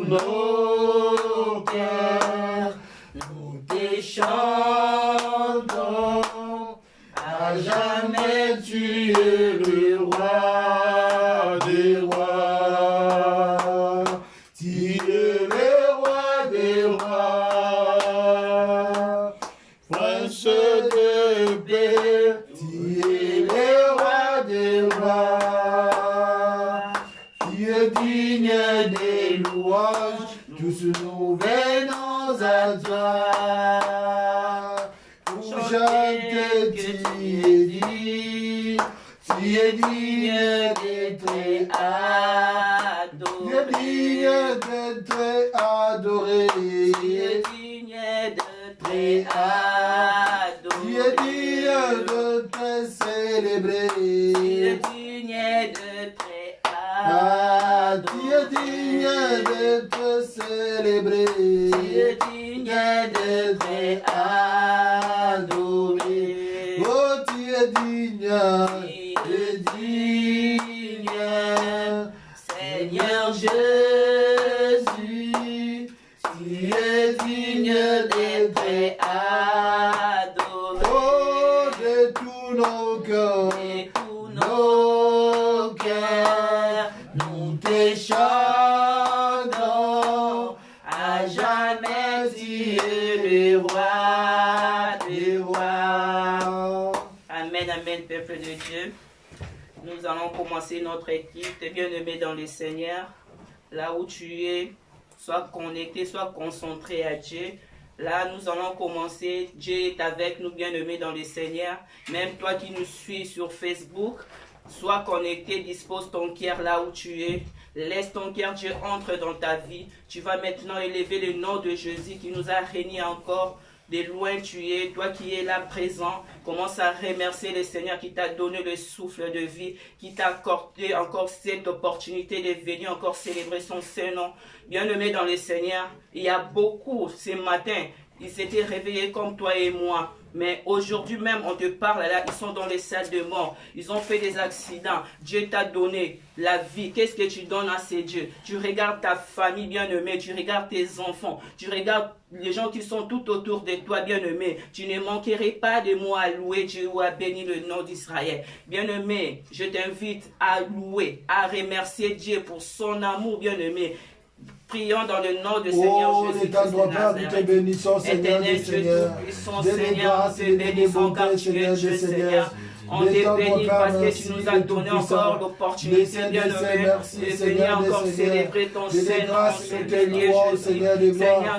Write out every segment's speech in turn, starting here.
tous nos cœurs, nous te chantons. À jamais tu es le roi des rois. Tu es le roi des rois. Prince de paix, tu es le roi des rois. Tu es digne des louanges, tous nous venons à toi. Pour chanter, tu es digne, tu es digne d'être adoré. Tu es digne d'être adoré. Tu es digne d'être adoré. Tu es digne de te célébrer. Tu es digne d'être adoré. Tu es digne de te célébrer. Tu es digne d'être adoré. Oh, tu es digne, tu es digne, Seigneur Jésus, tu es digne d'être adoré. Oh, de tous nos cœurs, nous te chantons. À jamais tu es le roi des rois. Amen, amen, peuple de Dieu. Nous allons commencer notre équipe. T'es bien-aimé dans le Seigneur. Là où tu es, sois connecté, sois concentré à Dieu. Là, nous allons commencer. Dieu est avec nous, bien-aimés dans le Seigneur. Même toi qui nous suis sur Facebook, sois connecté, dispose ton cœur là où tu es. Laisse ton cœur, Dieu entre dans ta vie. Tu vas maintenant élever le nom de Jésus qui nous a réunis encore. De loin tu es, toi qui es là présent, commence à remercier le Seigneur qui t'a donné le souffle de vie, qui t'a accordé encore cette opportunité de venir encore célébrer son Saint-Nom. Bien-aimé dans le Seigneur, il y a beaucoup ce matin, ils s'étaient réveillés comme toi et moi. Mais aujourd'hui même, on te parle là, ils sont dans les salles de mort. Ils ont fait des accidents. Dieu t'a donné la vie. Qu'est-ce que tu donnes à ces dieux? Tu regardes ta famille bien-aimée, tu regardes tes enfants, tu regardes les gens qui sont tout autour de toi bien-aimé. Tu ne manquerais pas de mots à louer Dieu ou à bénir le nom d'Israël. Bien-aimé, je t'invite à louer, à remercier Dieu pour son amour bien-aimé. Prions dans le nom du Seigneur Jésus. Nous te bénissons, Seigneur, Seigneur, nous te bénissons car tu es Dieu, Seigneur. On te bénit parce que tu nous as donné encore l'opportunité, bien-aimé, de venir encore célébrer ton Saint-Nom en ce dernier Jésus. Seigneur,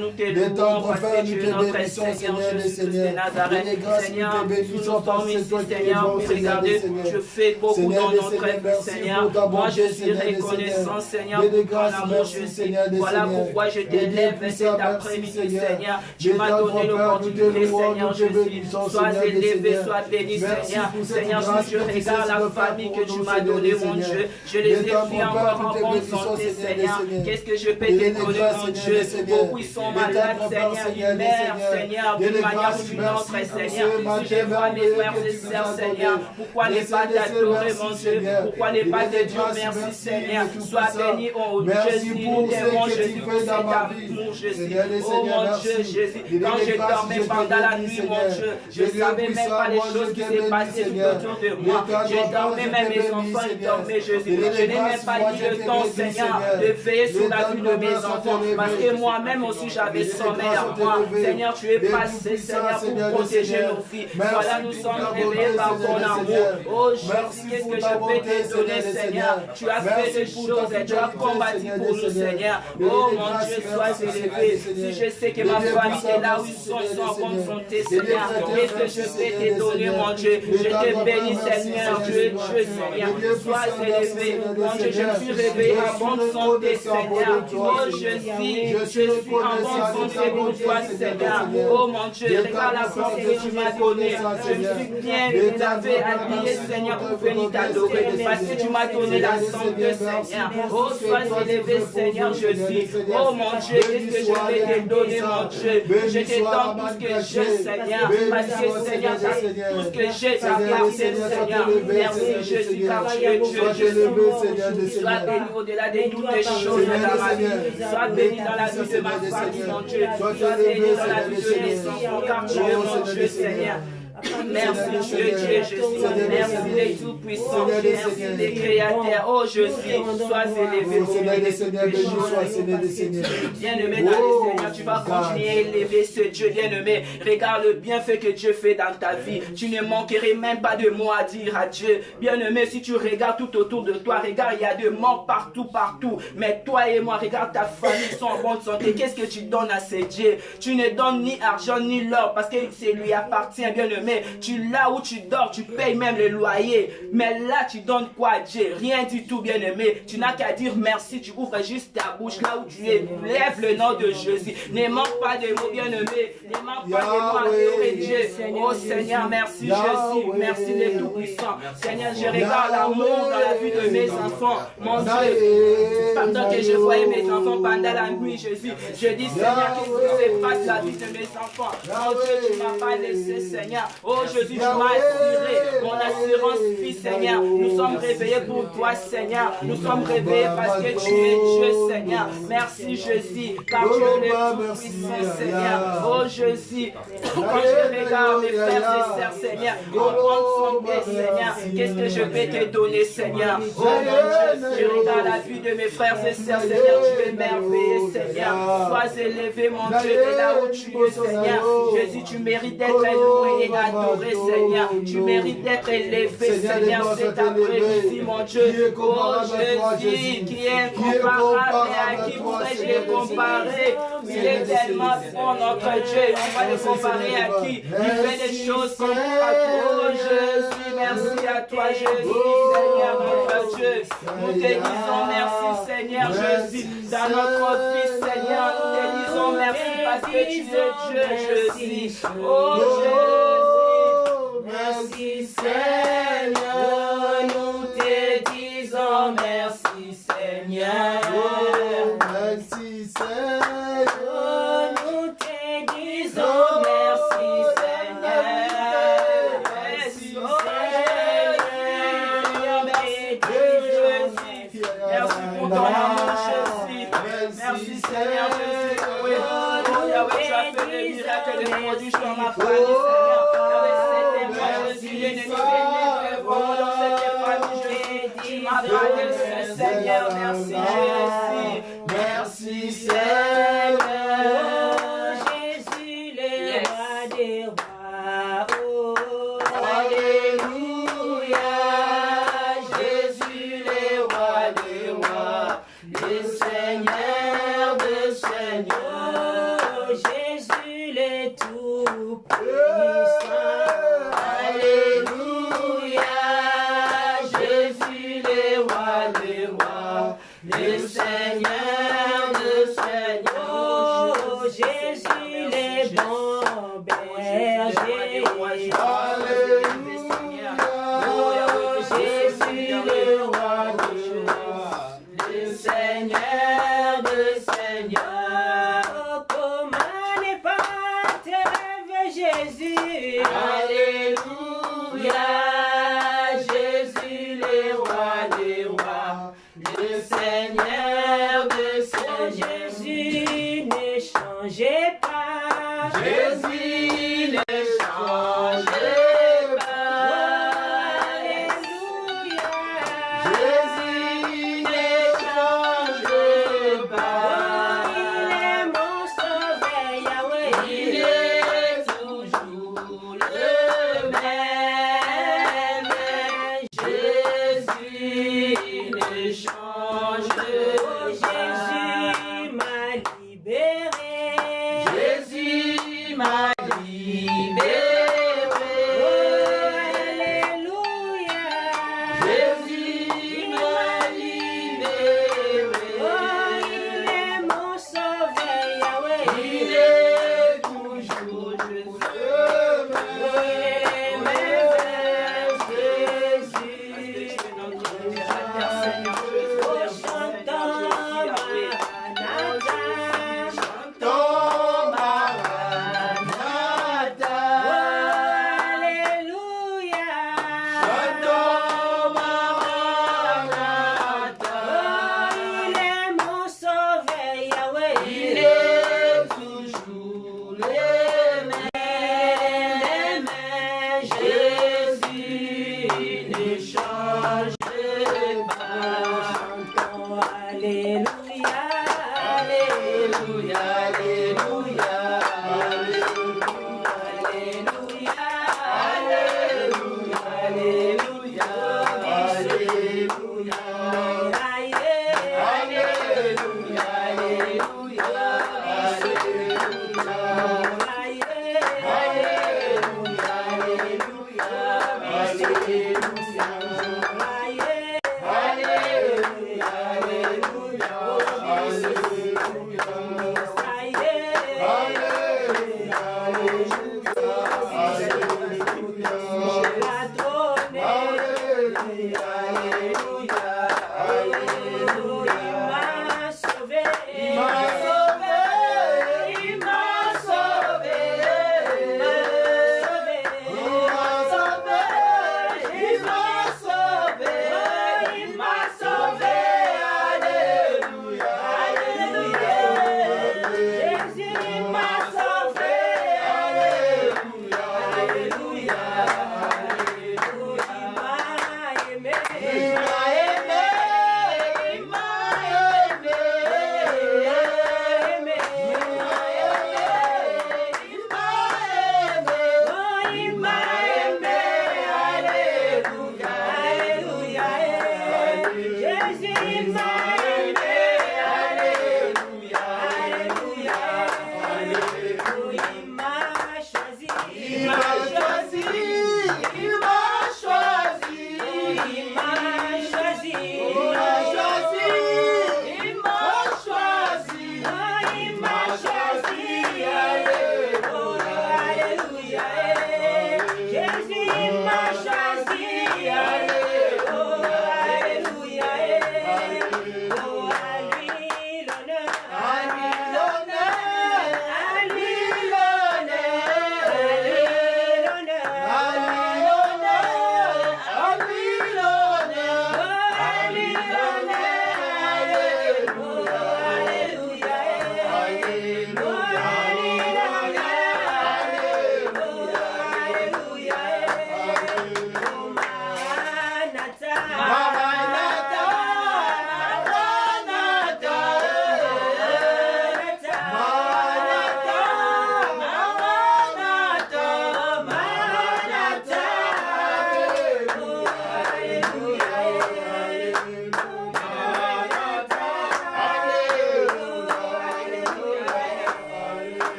nous te louons parce que tu es notre Seigneur Jésus de Nazareth. Seigneur, nous nous sommes ici, Seigneur, pour regarder. Je fais beaucoup dans notre vie, Seigneur. Moi, je suis reconnaissant, Seigneur, pour ton amour, Jésus. Voilà pourquoi je t'élève cet après-midi, Seigneur. Tu m'as donné l'opportunité, Seigneur Jésus. Sois élevé, sois béni, Seigneur. Seigneur, si je regarde la famille que tu m'as donnée, mon Dieu, je les ai pris encore en bonne santé, Seigneur. Qu'est-ce que je peux te donner, mon Dieu? Beaucoup ils sont malades, Seigneur, ils meurent, Seigneur, d'une manière ou d'une autre, Seigneur. Si je vois mes frères et sœurs, Seigneur, pourquoi ne pas t'adorer, mon Dieu? Pourquoi ne pas te dire merci, Seigneur? Sois béni, oh Jésus, nous t'aimons, Jésus, pour cet amour, Jésus. Oh mon Dieu, Jésus, quand je dormais pendant la nuit, mon Dieu, je ne savais même pas les choses qui s'est passées autour de moi. Je dormais, même mes enfants, ils dormaient, Jésus. Je n'ai même pas dit le temps, Seigneur, de veiller sur la vie de mes enfants. Parce que moi-même aussi, j'avais sommeil en moi. Seigneur, tu es passé, Seigneur, pour protéger nos filles. Voilà, nous sommes réveillés par ton amour. Oh Jésus, qu'est-ce que je peux te donner, Seigneur? Tu as fait des choses et tu as combattu pour nous, Seigneur. Oh mon Dieu, sois élevé. Si je sais que ma famille est là où ils sont en bonne santé, Seigneur, qu'est-ce que je peux te donner, mon Dieu? Je te bénis, Seigneur, Dieu, Seigneur. Sois élevé. Mon Dieu, je me suis réveillé en bonne santé, Seigneur. Oh, je suis en bonne santé pour toi, Seigneur. Oh, mon Dieu, regarde la force que tu m'as donnée. Je me suis bien lavé, habillé, Seigneur, pour venir t'adorer. Parce que tu m'as donné la santé, Seigneur. Oh, sois élevé, Seigneur, Jésus. Oh, mon Dieu, qu'est-ce que je vais te donner, mon Dieu? Je te donne tout ce que j'ai, Seigneur. Parce que, Seigneur, tout ce que j'ai, tu as Seigneur. Merci Jésus, car tu es Dieu. Sois béni au-delà de toutes les choses dans ma vie. Sois béni dans la vie de ma famille, mon Dieu. Sois béni dans la vie de mes enfants, car tu es mon Dieu, Seigneur. Merci Dieu, Jésus. Merci les tout-puissants. Merci les créateurs. Oh Jésus, sois élevé au milieu de bien-aimé dans le Seigneur, tu vas continuer à élever ce Dieu bien-aimé. Regarde le bienfait que Dieu fait dans ta vie. Tu ne manquerais même pas de mots à dire à Dieu. Bien-aimé, si tu regardes tout autour de toi, regarde, il y a des morts partout. Mais toi et moi, regarde ta famille sont en bonne santé. Qu'est-ce que tu donnes à ces dieux? Tu ne donnes ni argent ni l'or parce que c'est lui appartient, bien-aimé. Là où tu dors, tu payes même le loyer. Mais là, tu donnes quoi à Dieu? Rien du tout, bien-aimé. Tu n'as qu'à dire merci. Tu ouvres juste ta bouche là où tu es. Lève le nom de Jésus. Ne manque pas de mots, bien-aimé. Ne manque pas de mots à adorer Dieu. Oh Seigneur, merci Jésus. Merci les tout-puissants. Seigneur, je regarde l'amour dans la vie de mes enfants. Mon Dieu, pendant que je voyais mes enfants pendant la nuit, Jésus, je dis Seigneur, qu'est-ce qui se passe dans la vie de mes enfants? Mon Dieu, tu ne m'as pas laissé, Seigneur. Oh Jésus, tu m'as assuré mon assurance vie, Seigneur. Nous sommes réveillés pour toi, Seigneur. Nous sommes réveillés parce que tu es Dieu, Seigneur. Merci Jésus, car tu es le tout-puissant, Seigneur. Oh Jésus, quand je regarde mes frères et sœurs, Seigneur, en bonne santé, Seigneur, qu'est-ce que je vais te donner, Seigneur? Oh mon Dieu, je regarde la vie de mes frères et sœurs, Seigneur. Tu es merveilleux, Seigneur. Sois élevé, mon Dieu, de là où tu es, Seigneur. Jésus, tu mérites d'être loué et adoré, Seigneur. Tu mérites d'être élevé, Seigneur, cet après-midi, mon Dieu. Oh Jésus, qui est incomparable et à qui pourrais-je le comparer? Il est tellement bon, notre Dieu. On va le comparer à qui? Il fait des choses comme à toi. Oh Jésus, merci à toi, Jésus, Seigneur, notre Dieu. Nous te disons merci, Seigneur Jésus. Dans notre vie, Seigneur, nous te disons merci parce que tu es Dieu, Jésus. Oh Jésus. Merci Seigneur, nous te disons merci Seigneur. Merci Seigneur, nous te disons merci Seigneur. Merci Seigneur, merci pour ton amour Jésus. Merci Seigneur Jésus. Oui, oh Yahweh, tu as fait le miracle de produits sur ma famille Seigneur. Seigneur, merci Jésus, merci Seigneur, Jésus le roi des rois, oh, alléluia, Jésus le roi des rois, le Seigneur de Seigneurs, Jésus le tout-puissant, alléluia, Jésus le roi des rois, le Seigneur de Seigneurs, Jésus le bon berger, alléluia, Jésus le roi des rois, le Seigneur de Seigneurs, comment ne pas te rêver Jésus, alléluia. Seigneur de Seigneurs, Jésus ne changeait pas. Jésus ne changeait pas. Alléluia. Jésus ne changeait pas. Il est mon sauveur, Yahweh. Il est toujours le même. Jésus ne change. Jésus m'a libéré. Jésus m'a libéré. Alléluia. Jésus m'a libéré. Oh, il est mon sauveur, Yahweh. Il est toujours Jésus. Oh, chantons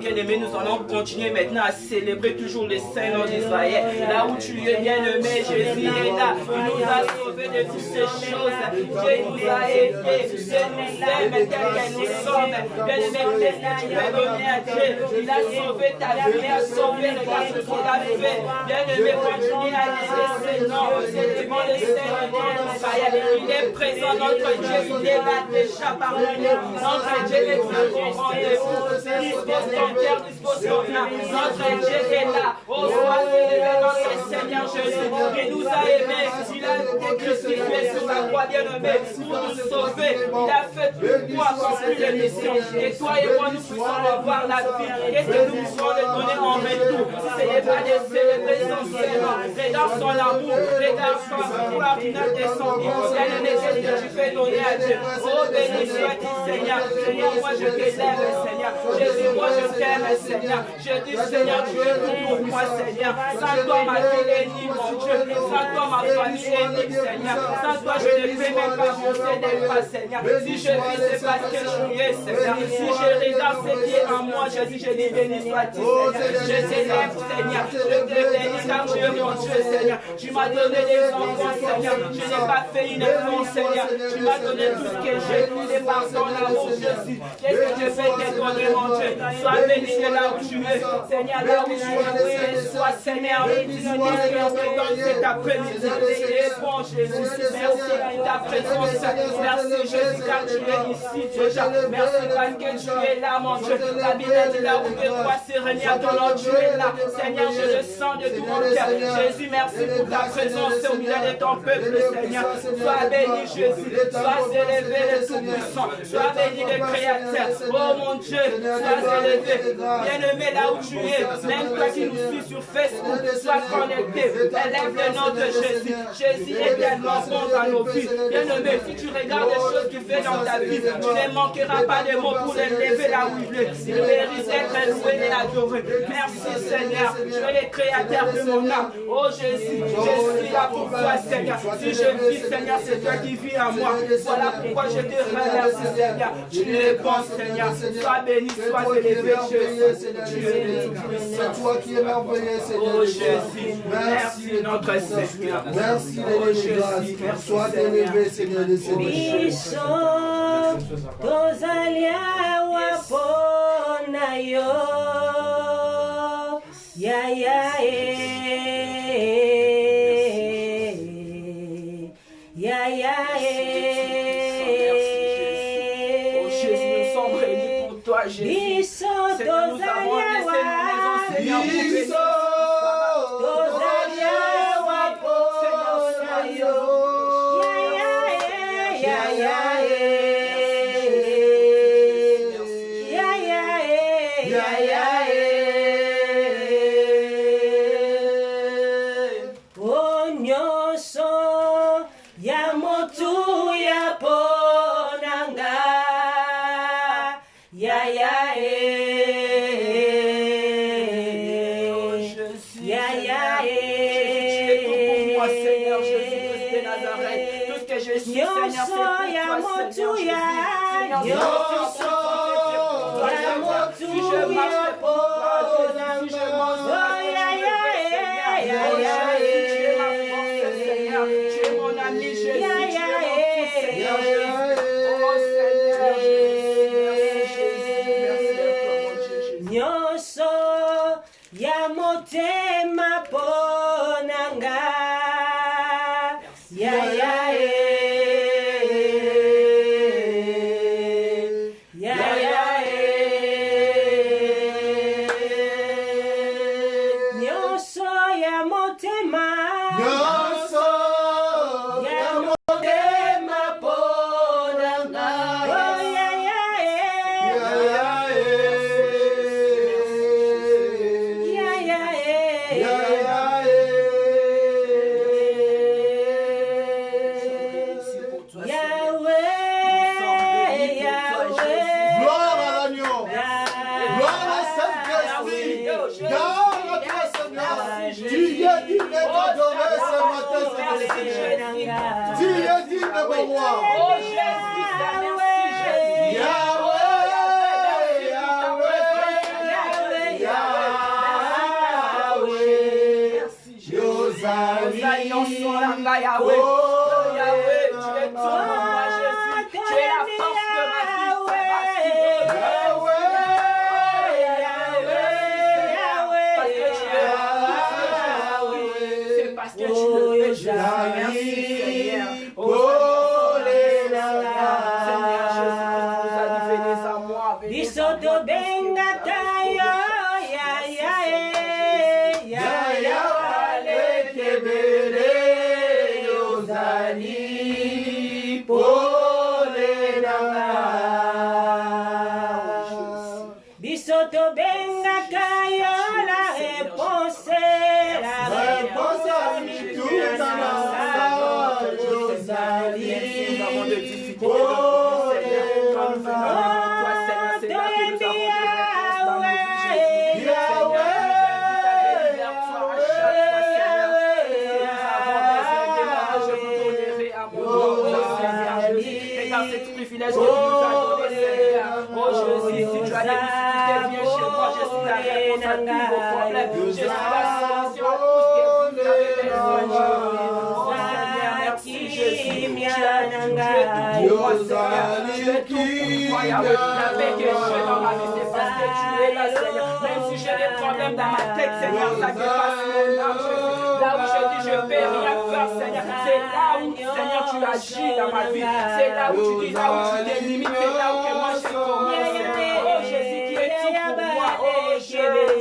Bien-aimé, nous allons continuer maintenant à célébrer toujours les saints noms d'Israël. Là où tu es, bien-aimé, Jésus est là. Il nous a sauvés de toutes ces choses. Dieu nous a aidés. Dieu nous aime tel que nous sommes. Bien-aimé, qu'est-ce que tu peux donner à Dieu? Il a sauvé ta vie, il a sauvé le gars ce qu'il a fait. Bien-aimé, continue à dire ses noms. Célébrons les saints noms d'Israël. Il est présent, notre Dieu, il est là déjà parmi nous. Notre Dieu est très bon rendez-vous. Dispose ton cœur, dispose ton âme. Notre Dieu est là. Oh, sois élevé, notre Seigneur Jésus. Il nous a aimés. Il a été crucifié sur la croix, bien-aimé, pour nous sauver. Il a fait pour accomplir les missions. Et toi et moi, nous puissions revoir la vie. Qu'est-ce que nous pouvons le donner en retour? Si ce n'est pas de célébrer son Seigneur, regarde son amour, regarde son pouvoir final de son vie. Bien-aimé, qu'est-ce que tu fais donner à Dieu? Oh, béni soit-il, Seigneur. Seigneur, moi je t'aime, Seigneur. Jésus, moi je t'aime, Seigneur. Je dis, Seigneur, tu es tout pour moi, Seigneur. Sans toi, ma vie est libre, mon Dieu. Sans toi, ma famille est libre, Seigneur. Sans toi, je ne peux même pas avancer des pas, Seigneur. Si je vis, c'est parce que tu es, Seigneur. Si je regarde ce qui est en moi, je dis, je dis, béni soit-il, Seigneur. Je t'élève, Seigneur. Je te bénis car tu es mon Dieu, Seigneur. Tu m'as donné des enfants, Seigneur. Je n'ai pas fait une enfant, Seigneur. Tu m'as donné tout ce que j'ai. C'est par ton amour, Jésus. Qu'est-ce que je fais te donner, mon Dieu? Sois béni de là où tu es. Seigneur, là où tu es, sois Seigneur. Tu nous dis que on te donne cet après-midi. Et bon, Jésus, merci pour ta présence. Merci, Jésus, car tu es ici déjà. Merci parce que tu es là, mon Dieu. La Bible dit là où tu crois, c'est régner à ton nom, tu es là. Seigneur, je le sens de tout mon cœur. Jésus, merci pour ta présence au milieu de ton peuple, Seigneur. Sois béni, Jésus. Sois élevé, le Tout-Puissant. Sois béni, le Créateur. Oh mon Dieu, sois élevé. Bien-aimé, là où tu es, même toi qui nous suis sur Facebook, sois connecté. Élève le nom de Jésus. Jésus est tellement bon dans nos vies. Bien-aimé, si tu regardes les choses qu'il fait dans ta vie, tu ne manqueras pas de mots pour l'élever là où il est. Il mérite d'être loué et adoré. Merci, Seigneur. Tu es le créateur de mon âme. Oh Jésus, je suis là pour toi, Seigneur. Si je vis, Seigneur, c'est toi qui vis en moi. Voilà pourquoi je te remercie, Seigneur. Tu es bon, Seigneur. Sois béni, sois élevé, Jésus. Tu es le Tout-Puissant. C'est toi qui es merveilleux, Seigneur. Oh Jésus, merci notre Seigneur. Merci de grâce. Sois élevé, Seigneur des Seigneurs. Jésus, c'est que nous avons laissé nos maisons, Seigneur, pour bénir. Tout ce que je suis, Seigneur, c'est pour toi, Seigneur Jésus. Seigneur, si je marche, c'est pour toi, Jésus. Si je mange, c'est tu es ma force, Seigneur. Tu es mon ami, Jésus. Tu es mon tout, Seigneur Jésus. Oh, Seigneur Jésus. Merci à toi, mon Dieu, Jésus. Nyonso ya motema ponanga ya ya ya ya nyonso ya motema ponanga ya ya Yahweh, Yahweh, tu es tout pour moi, Jésus. Tu es la force de ma vie. C'est parce que tu le fais, Jésus. Merci, Seigneur. Oh, Seigneur Jésus, nous a dit, venez à moi. Bisoto benga kayo la réponse tout en nous avons de difficultés de Seigneur. Quand nous venons devant toi, Seigneur, c'est là que nous avons des réponses dans nos vies, Jésus. Seigneur, nous invite à venir vers toi à chaque fois, Seigneur. Si nous avons besoin de moi, je vous donnerai à mon nom, Seigneur Jésus. Et dans ce privilège que tu nous as donné, Seigneur, oh Jésus, si tu as des difficultés, viens chez moi, je suis la réponse à tous vos problèmes. Je suis la solution à tout ce que vous avez besoin, Jésus. Oh Seigneur, merci Jésus. Tu es tout pour moi, Seigneur. Tu es tout pour moi, Yahweh. La paix que j'ai dans ma vie, c'est parce que tu es là, Seigneur. Même si j'ai des problèmes dans ma tête, Seigneur, ça dépasse mon âme, Jésus. Là où je dis, je ne peux rien faire, Seigneur. C'est là où, Seigneur, tu agis dans ma vie. C'est là où tu dis, là où tu délimites. C'est là où que moi je commence, Seigneur. Oh Jésus, qui est tout pour moi. Oh Jésus.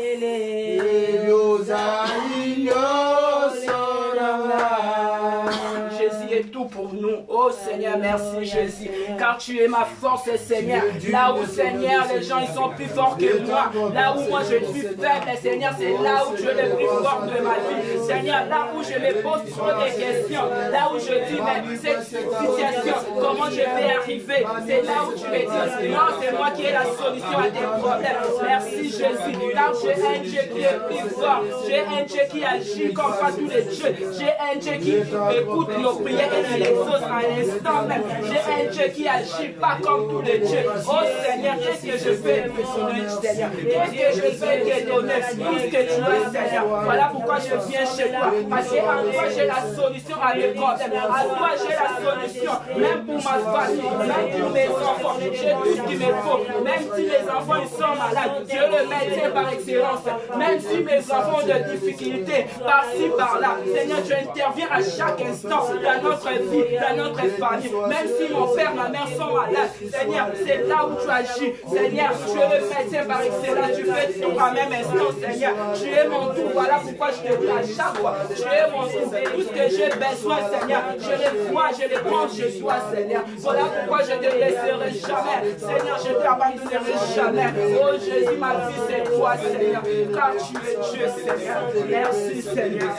Jésus est tout pour nous. Oh Seigneur, merci Jésus. Car tu es ma force, Seigneur. Là où, Seigneur, les gens ils sont plus forts que moi. Là où moi je suis faible, Seigneur, c'est là où tu es le plus fort de ma vie. Seigneur, là où je me pose trop de questions. Là où je dis, mais cette situation, comment je vais arriver? C'est là où tu me dis, non, c'est moi qui ai la solution à tes problèmes. Merci Jésus. Car j'ai un Dieu qui est plus fort. J'ai un Dieu qui agit comme pas tous les dieux. J'ai un Dieu qui écoute nos prières et qui l'exauce à l'instant même. J'ai un Dieu qui agit pas comme tous les dieux. Oh Seigneur, qu'est-ce que je fais te donner, Seigneur? Qu'est-ce que je fais te donner? Tout ce que tu as, Seigneur. Voilà pourquoi je viens chez toi. Parce qu'en toi, j'ai la solution à mes problèmes. En toi, j'ai la solution. Même pour ma famille, même pour mes enfants. J'ai tout ce qu'il me faut. Même si mes enfants ils sont malades, Dieu le médecin par excellence. Même si mes enfants ont de difficultés, par-ci, par-là. Seigneur, tu interviens à chaque instant dans notre vie, dans notre famille. Même si mon père, ma mère sont malades, Seigneur, c'est là où tu agis. Seigneur, tu es le médecin par excellence. Tu fais tout en même instant, Seigneur. Tu es mon tout. Voilà pourquoi je te dis à chaque fois. Tu es mon tout. Tout ce que j'ai besoin, Seigneur, je le vois, je le prends chez toi, Seigneur. Voilà pourquoi je ne te laisserai jamais. Seigneur, je ne t'abandonnerai jamais. Oh Jésus, ma vie, c'est toi, Seigneur. Car tu es Dieu, Seigneur. Merci, Seigneur.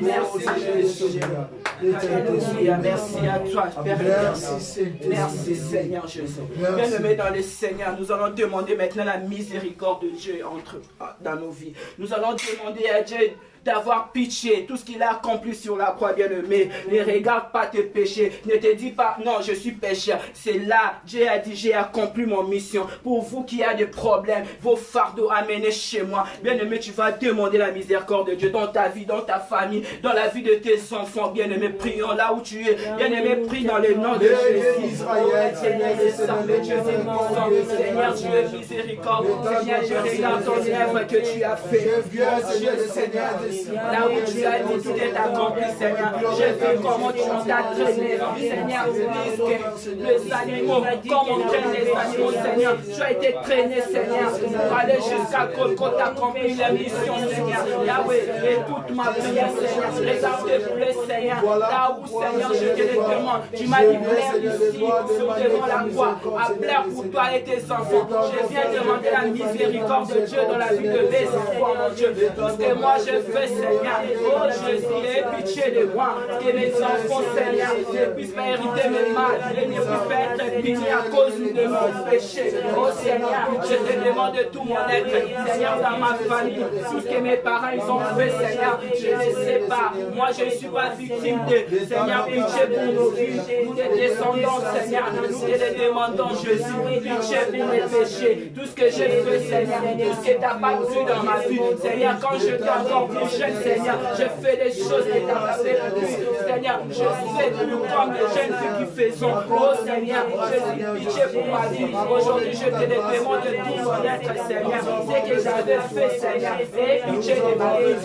Merci, Jésus. Alléluia. Merci à toi, Père. Merci, Seigneur Jésus. Bien-aimés dans le Seigneur, nous allons demander maintenant la miséricorde de Dieu dans nos vies. Nous allons demander à Dieu d'avoir pitié. Tout ce qu'il a accompli sur la croix, bien-aimé. Ne regarde pas tes péchés. Ne te dis pas, non, je suis pécheur. C'est là, Dieu a dit, j'ai accompli mon mission. Pour vous qui avez des problèmes, vos fardeaux amenez chez moi. Bien-aimé, tu vas demander la miséricorde de Dieu dans ta vie, dans ta famille, dans la vie de tes enfants. Bien-aimé, prions là où tu es. Bien-aimé, prie dans le nom de Jésus. Seigneur, Dieu est miséricorde. Seigneur, je regarde ton œuvre que tu as fait. Seigneur, là où tu as dit tout est accompli, Seigneur. Je veux comment tu t'as traîné. Seigneur, les animaux, comme on traîne les animaux, Seigneur. Tu as été traîné, Seigneur, pour aller jusqu'à Golgotha accomplir la mission, Seigneur. Yahweh, écoute ma prière, Seigneur. Regardez-le, Seigneur. Là où, Seigneur, je te le demande. Tu m'as dit, plaire ici, sur devant la croix. À plaire pour toi et tes enfants. Je viens demander la miséricorde de Dieu dans la vie de mes enfants, mon Dieu. Tout ce que moi je fais, Seigneur. Oh, Jésus, aie pitié de moi. Que mes enfants, Seigneur, ne puissent pas hériter mes mal. Et ne puissent pas être punis à cause de mon péché. Oh, Seigneur, je te demande de tout mon être. Seigneur, dans ma famille, tout ce que mes parents ils ont fait, Seigneur, je ne sais pas. Moi, je ne suis pas victime de. Seigneur, pitié pour nos vies. Nous les descendants, Seigneur, nous te le demandons, Jésus. Pitié pour mes péchés. Tout ce que j'ai fait, Seigneur, tout ce que tu n'as pas vu dans ma vie. Seigneur, quand j'étais encore plus jeune, Seigneur, je fais des choses que tu n'as pas fait plus. Seigneur, je sais plus comme les jeunes filles qui faisons. Oh Seigneur, Jésus, pitié pour ma vie. Aujourd'hui, je te le demande de tout mon être, Seigneur. C'est que j'avais fait, Seigneur. Et pitié de ma vie.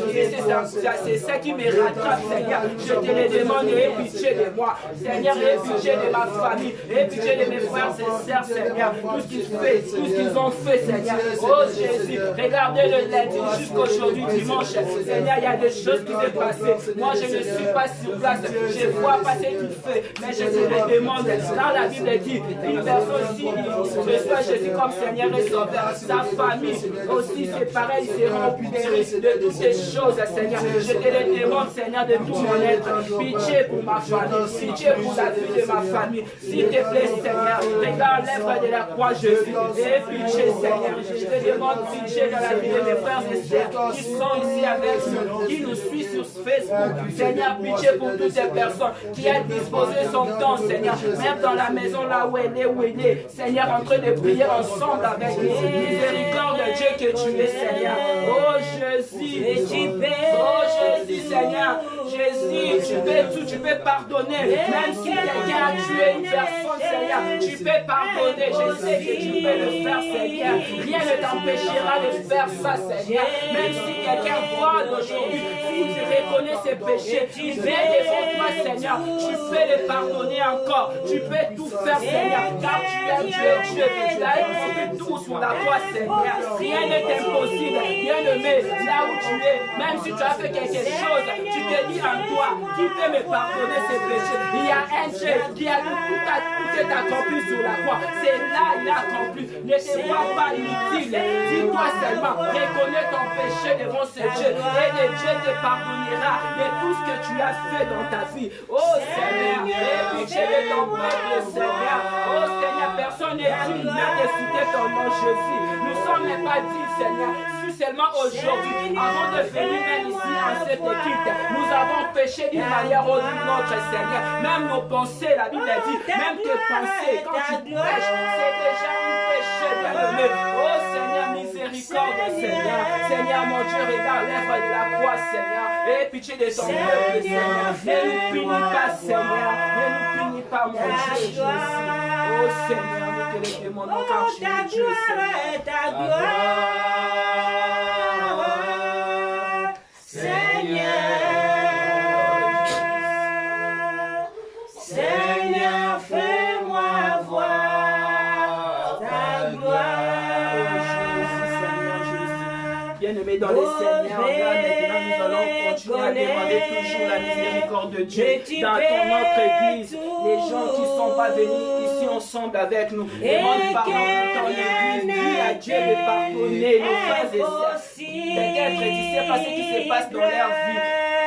C'est ça qui me rattrape, Seigneur. Je te le demande, et pitié de moi. Seigneur, et pitié de ma famille. Et pitié de mes frères et sœurs, Seigneur. Tout ce qu'ils font, tout ce qu'ils ont fait, Seigneur. Oh Jésus, regardez le lundi jusqu'aujourd'hui, dimanche. Seigneur, il y a des choses qui se passent. Moi, je ne suis pas sur place. Je vois pas ce qu'il fait. Mais je te le demande. Dans la Bible dit, une personne si reçoit Jésus comme Seigneur et Sauveur, sa famille aussi, c'est pareil, ils seront libérés de toutes ces choses, Seigneur. Je te le demande, Seigneur, de tout mon être. Pitié pour ma famille. Pitié pour la vie de ma famille. S'il te plaît, Seigneur, regarde l'œuvre de la croix, Jésus. Et pitié, Seigneur. Je te demande pitié dans la vie de mes frères et sœurs qui sont ici avec nous, qui nous suivent sur Facebook. Seigneur, pitié pour toutes ces personnes qui a disposé son temps, Seigneur, même dans la maison là où elle est, Seigneur, en train de prier ensemble avec nous. Miséricorde de Dieu que tu es, Seigneur. Oh Jésus, oh Jésus, Seigneur. Jésus, tu peux pardonner. Même si quelqu'un a tué une personne, Seigneur, tu peux pardonner. Je sais que tu peux le faire, Seigneur. Rien ne t'empêchera de faire ça, Seigneur. Même si quelqu'un vole aujourd'hui, si tu reconnais ses péchés, il vient devant toi, Seigneur. Tu peux le pardonner encore. Tu peux tout faire, Seigneur. Car tu as Dieu. Tu as écouté tout sur la croix, Seigneur. Rien n'est impossible. Bien-aimé, là où tu es, même si tu as fait quelque chose, tu te dis en toi, qui peut me pardonner ses péchés? Il y a un Dieu qui a tout est accompli sur la croix. C'est là il a accompli. Ne te vois pas inutile. Dis-toi seulement, reconnais ton péché devant ce Dieu. Et le Dieu te pardonnera de tout ce que tu as fait dans ta vie. Oh Seigneur, et pitié de ton peuple, Seigneur. Oh Seigneur, personne n'est digne de citer ton nom, Jésus. Nous ne sommes même pas dignes, Seigneur. Seulement aujourd'hui, avant de venir même ici en cette équipe, nous avons péché d'une manière ou d'une autre, Seigneur. Même nos pensées, la Bible dit, même tes pensées, quand tu pêches, c'est déjà un péché, bien-aimé. Oh Seigneur, miséricorde, Seigneur. Seigneur, mon Dieu, regarde l'œuvre de la croix, Seigneur. Et pitié de ton peuple, Seigneur. Ne nous punis pas, Seigneur. Ne nous punis pas, mon Dieu, Jésus. Oh Seigneur, nous te le demandons car tu es Dieu, Seigneur. Ta gloire. Seigneur, fais-moi voir ta gloire. Bien-aimés dans les Seigneurs, maintenant nous allons continuer à demander toujours la miséricorde de Dieu dans notre église. Les gens qui ne sont pas venus ici ensemble avec nous, demandent pardon dans ton église. Dis à Dieu de pardonner nos frères et sœurs. Peut-être tu ne sais pas ce qui se passe dans leur vie.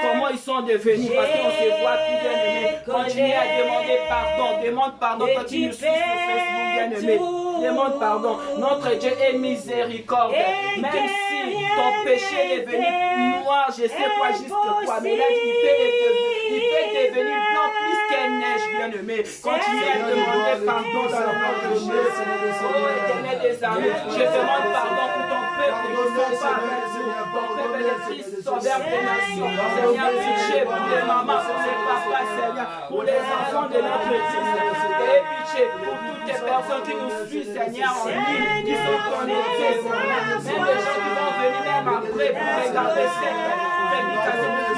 Comment ils sont devenus, parce qu'on se voit plus, bien-aimé. Continue à demander pardon, demande pardon quand tu nous suis sur Facebook, bien-aimé. Demande pardon. Notre Dieu est miséricorde. Même si ton péché est devenu noir, je sais pas juste quoi, mais là, il peut devenir blanc plus qu'elle neige, bien-aimé. Quand tu viens demander pardon dans le nom de Jésus, oh éternel des armées, je demande pardon pour ton peuple qui ne sont pas avec nous, ton peuple de Christ, sauveur des nations. Seigneur, pitié pour les mamans, pour les papas, Seigneur, pour les enfants de notre Christ. Et pitié pour toutes les personnes qui nous suivent, Seigneur, en ligne, qui sont connectés, Seigneur. Même les gens qui vont venir même après pour regarder, Seigneur.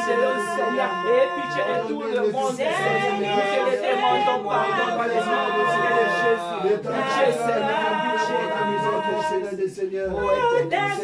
Seigneur, et pitié de tout le monde, Seigneur, nous te les demandons pardon dans les noms de Jésus. Pitié, Seigneur, pitié dans les autres, Seigneur. Oh, éternel,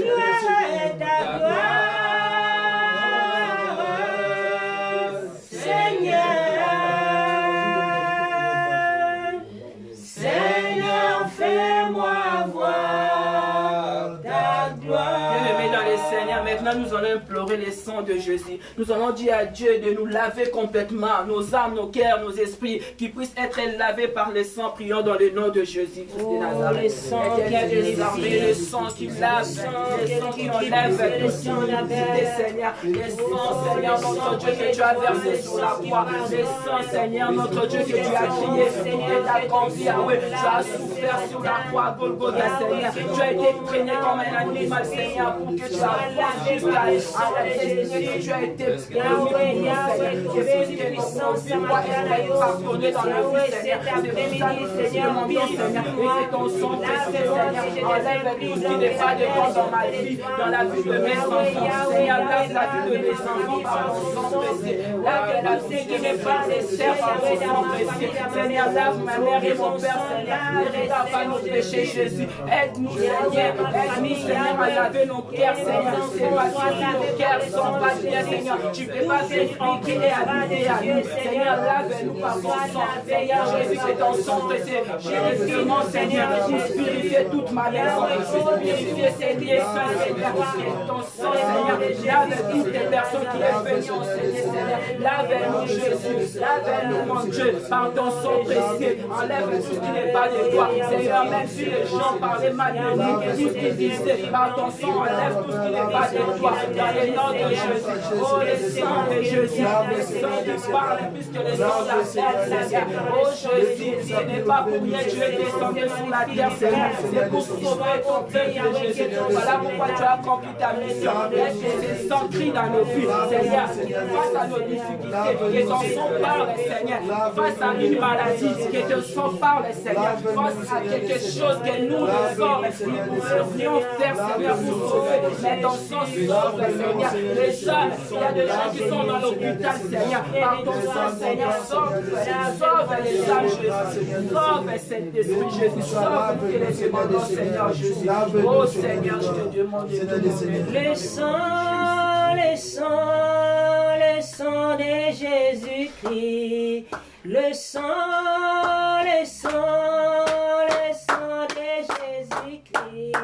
Seigneur, fais-moi voir ta gloire. Bien-aimés dans les Seigneurs, maintenant nous allons implorer le sang de Jésus. Nous allons dire à Dieu de nous laver complètement, nos âmes, nos cœurs, nos esprits, qui puissent être lavés par le sang, priant dans le nom de Jésus Christ de Nazareth. Le sang qui a désarmé, le sang qui lave, le sang qui enlève, le sang des Seigneur, le sang, Seigneur, notre Dieu, que tu as versé sur la croix, le sang, Seigneur, notre Dieu, que tu as crié, et ta conduit, oui, tu as souffert sur la croix, Golgotha, Seigneur, tu as été traîné comme un animal, Seigneur, pour que tu as jusqu'à la destinée que tu as été pardonné dans la vie, Seigneur. C'est pour ça que nous te demandons, Seigneur, et c'est ton sang précieux, Seigneur. Enlève tout ce qui n'est pas de toi dans ma vie, dans la vie de mes enfants. Seigneur, lave la vie de mes enfants par ton sang précieux. Lave la vie qui n'est pas nécessaire par ton sang précieux. Seigneur, lave ma mère et mon père, Seigneur. Ne regarde pas nos péchés, Jésus. Aide-nous, Seigneur. Aide-nous, Seigneur, à laver nos cœurs, Seigneur. C'est pas si nos cœurs sont pas bien, Seigneur. Tu peux pas venir entrer et habiter à nous. Seigneur, lave-nous par ton sang. Seigneur, Jésus, c'est ton sang précieux. Jésus, mon Seigneur, pour purifier toute ma maison, pour purifier ces lieux saints, Seigneur. Ton sang, Seigneur, lave toutes les personnes qui sont venues enseigner, Seigneur. Lave-nous, Jésus. Lave-nous, mon Dieu, par ton sang précieux. Enlève tout ce qui n'est pas de toi. Seigneur, même si les gens parlaient mal de nous, tout ce qu'ils disaient, par ton sang, enlève tout ce qui n'est pas de toi. Dans le nom de Jésus. Oh, le sang de Jésus. Le sang de parle plus que le sang d'Abel, Seigneur. Oh, Jésus, ce n'est pas pour rien que tu es descendu sur la terre, Seigneur. C'est pour sauver ton peuple, Jésus. Voilà pourquoi tu as accompli ta mission. Laisse que ce sang crie dans nos vies, Seigneur. Face à nos difficultés, que ton sang parle, Seigneur. Face à une maladie, que ton sang parle, Seigneur. Face à quelque chose que nous ne sommes, nous pourrions faire, Seigneur, pour sauver. Mais ton sang sauve, Seigneur. Les hommes, il y a des gens qui sont dans l'hôpital, Seigneur. Par ton sang, Seigneur, sauve les âmes, Jésus. Sauve Saint-Esprit, Jésus. Sauve que les demandons, Seigneur Jésus. Oh Seigneur, je te demande de le sang, le sang, le sang de Jésus-Christ. Le sang, le sang, le sang de Jésus-Christ.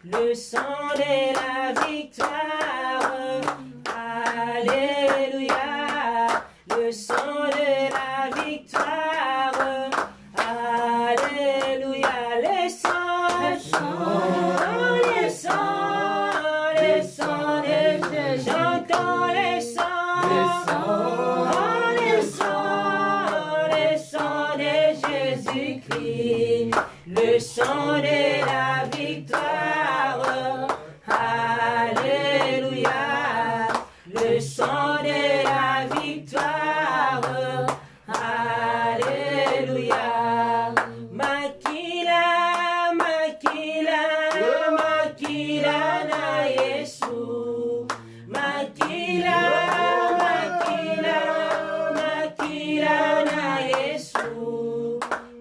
Le sang de la victoire. Alléluia. Le sang de la victoire. Alléluia. Le sang, le sang, le sang, le sang de Jésus. J'entends le sang, le sang de Jésus-Christ. Le sang de la victoire. Alléluia. Le sang de la victoire. Alléluia. Makila, makila, makila na Yesu. Makila, makila, makila na Yesu.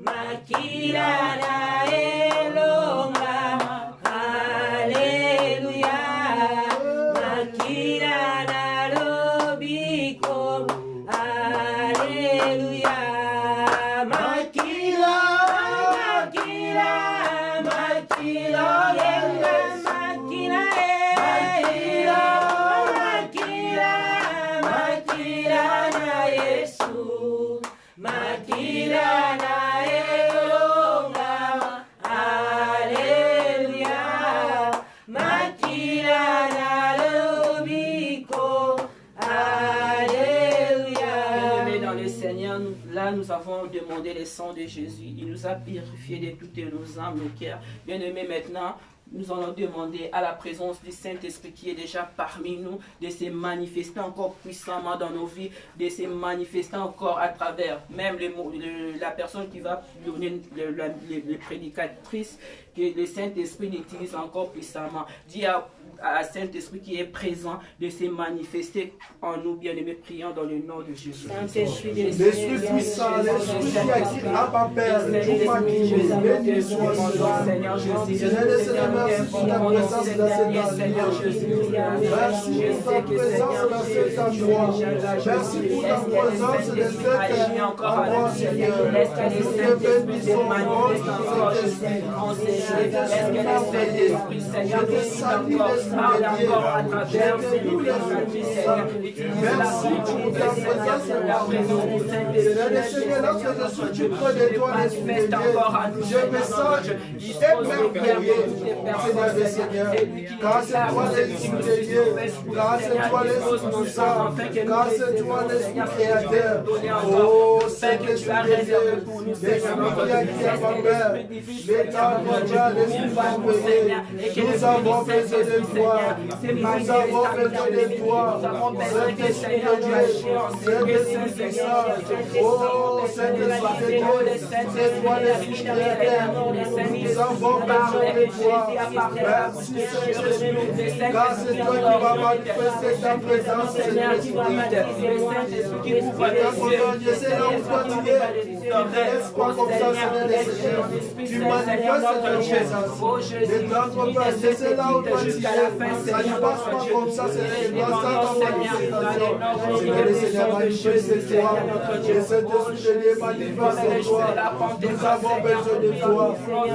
Makila na elonga. Alléluia. Makila na lobiko. Alléluia. Makila, makila, makila, yenga, makila, makila, makila, makila na Yesu. Makila na elonga. Alléluia. Makila na demandé le sang de Jésus. Il nous a purifié de toutes nos âmes, nos cœurs. Bien-aimés, maintenant, nous allons demander à la présence du Saint-Esprit qui est déjà parmi nous de se manifester encore puissamment dans nos vies, de se manifester encore à travers même la personne qui va donner les prédicatrices, que le Saint-Esprit l'utilise encore puissamment. Dis à Saint-Esprit qui est présent de se manifester en nous, bien-aimés, priant dans le nom de Jésus. L'Esprit puissant, l'Esprit qui a dit Abba Père, tout ma vie, béni soit Seigneur Jésus. merci pour ta présence dans cet endroit. Merci pour ta présence dans cet endroit. Merci pour ta présence dans cet endroit, Seigneur. Nous te bénissons, je te salue, parle encore à travers ces merci pour ta présence dans la présence du Seigneur. Lorsque je suis près de toi, je me sens émerveillé, Seigneur des Seigneurs, car c'est toi l'Esprit de Dieu, car c'est toi l'Esprit puissant, car c'est toi l'Esprit créateur. Oh, Saint-Esprit de Dieu, l'Esprit qui a dit à ma Père, l'État mondial, l'Esprit merveilleux, nous avons besoin de toi, nous avons besoin de toi, Saint-Esprit de Dieu, Saint-Esprit puissant, oh, Saint-Esprit de Dieu, c'est toi l'Esprit créateur, nous avons besoin de toi. Merci Saint-Esprit, car c'est toi qui vas manifester ta présence, Saint-Esprit. C'est là où toi tu es, tu ne laisses pas comme ça, Seigneur. Tu manifestes ta présence. Et dans ton Père, c'est là où toi tu es. Ça ne passe pas comme ça, Seigneur. Dans ta manifestation, Seigneur, manifeste-toi. Et Saint-Esprit de Dieu, manifeste-toi. Nous avons besoin de toi.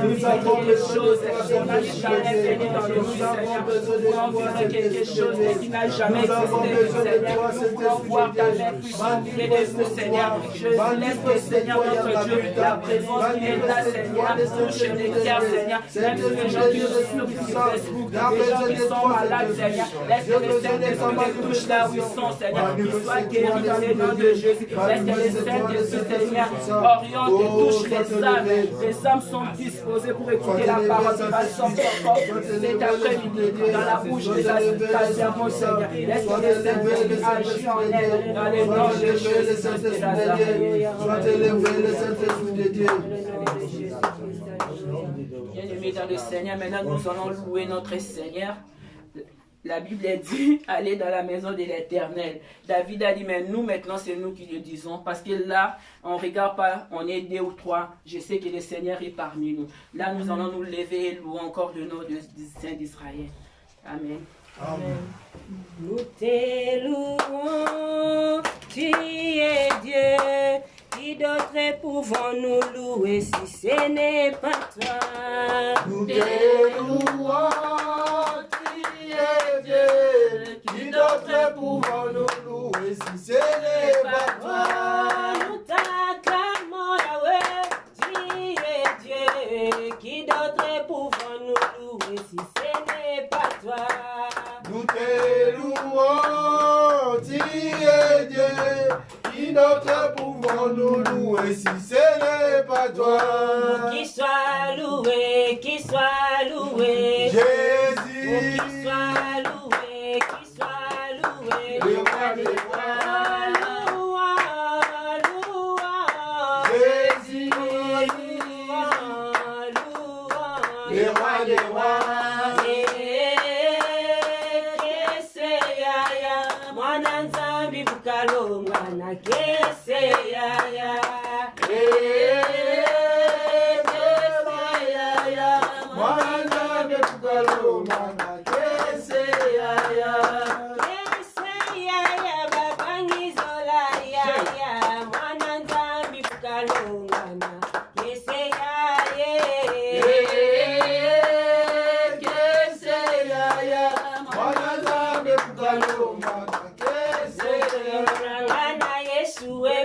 Nous avons besoin de toi, Saint-Esprit de Dieu. Nous avons besoin de toi, quelque chose qui n'a jamais existé, Seigneur, pour voir ta main puissante et de Seigneur. Je laisse, Seigneur, notre Dieu, la présence qui est là, Seigneur, touche les cœurs, Seigneur. Même les gens qui sont sur Facebook, les gens qui sont malades, Seigneur. Laisse que le Saint-Esprit les touche là où ils sont, Seigneur. Qu'ils soient guéris dans le nom de Jésus. Laisse que le Saint-Esprit, Seigneur, oriente et touche les âmes. Les âmes sont disposées pour écouter la parole qui va sortir encore cet après-midi dans la bouche de ta servante, Seigneur. Laisse que le Saint-Esprit agisse en elle dans le nom de Jésus. Sois élevé le Saint-Esprit de Dieu. Bien-aimés dans le Seigneur, maintenant nous allons louer notre Seigneur. La Bible dit, allez dans la maison de l'Éternel. David a dit, mais nous maintenant, c'est nous qui le disons. Parce que là, on ne regarde pas, on est 2 ou 3. Je sais que le Seigneur est parmi nous. Là, nous allons nous lever et louer encore le nom du Saint d'Israël. Amen. Amen. Nous te louons, tu es Dieu. Qui d'autre pouvons-nous louer si ce n'est pas toi? Nous te louons, tu es Dieu. Qui d'autre pouvons-nous louer si ce n'est pas toi? Nous t'acclamons, Yahweh, tu es Dieu. Qui d'autre pouvons-nous louer si ce n'est pas toi? Nous te louons, tu es Dieu. Qui d'autre pouvons-nous louer si ce n'est pas toi? Qui soit loué, qui soit loué. Jésus. Qui soit loué, qui soit loué. Le roi des rois. Louange, louange. Jésus. Louange, louange. Le roi des rois. Kalongana kese yaya Mwana mepukalongana kese yaya babangizola yaya mwana nzambi pukalongana kese yaya Mwana nzambi pukalongana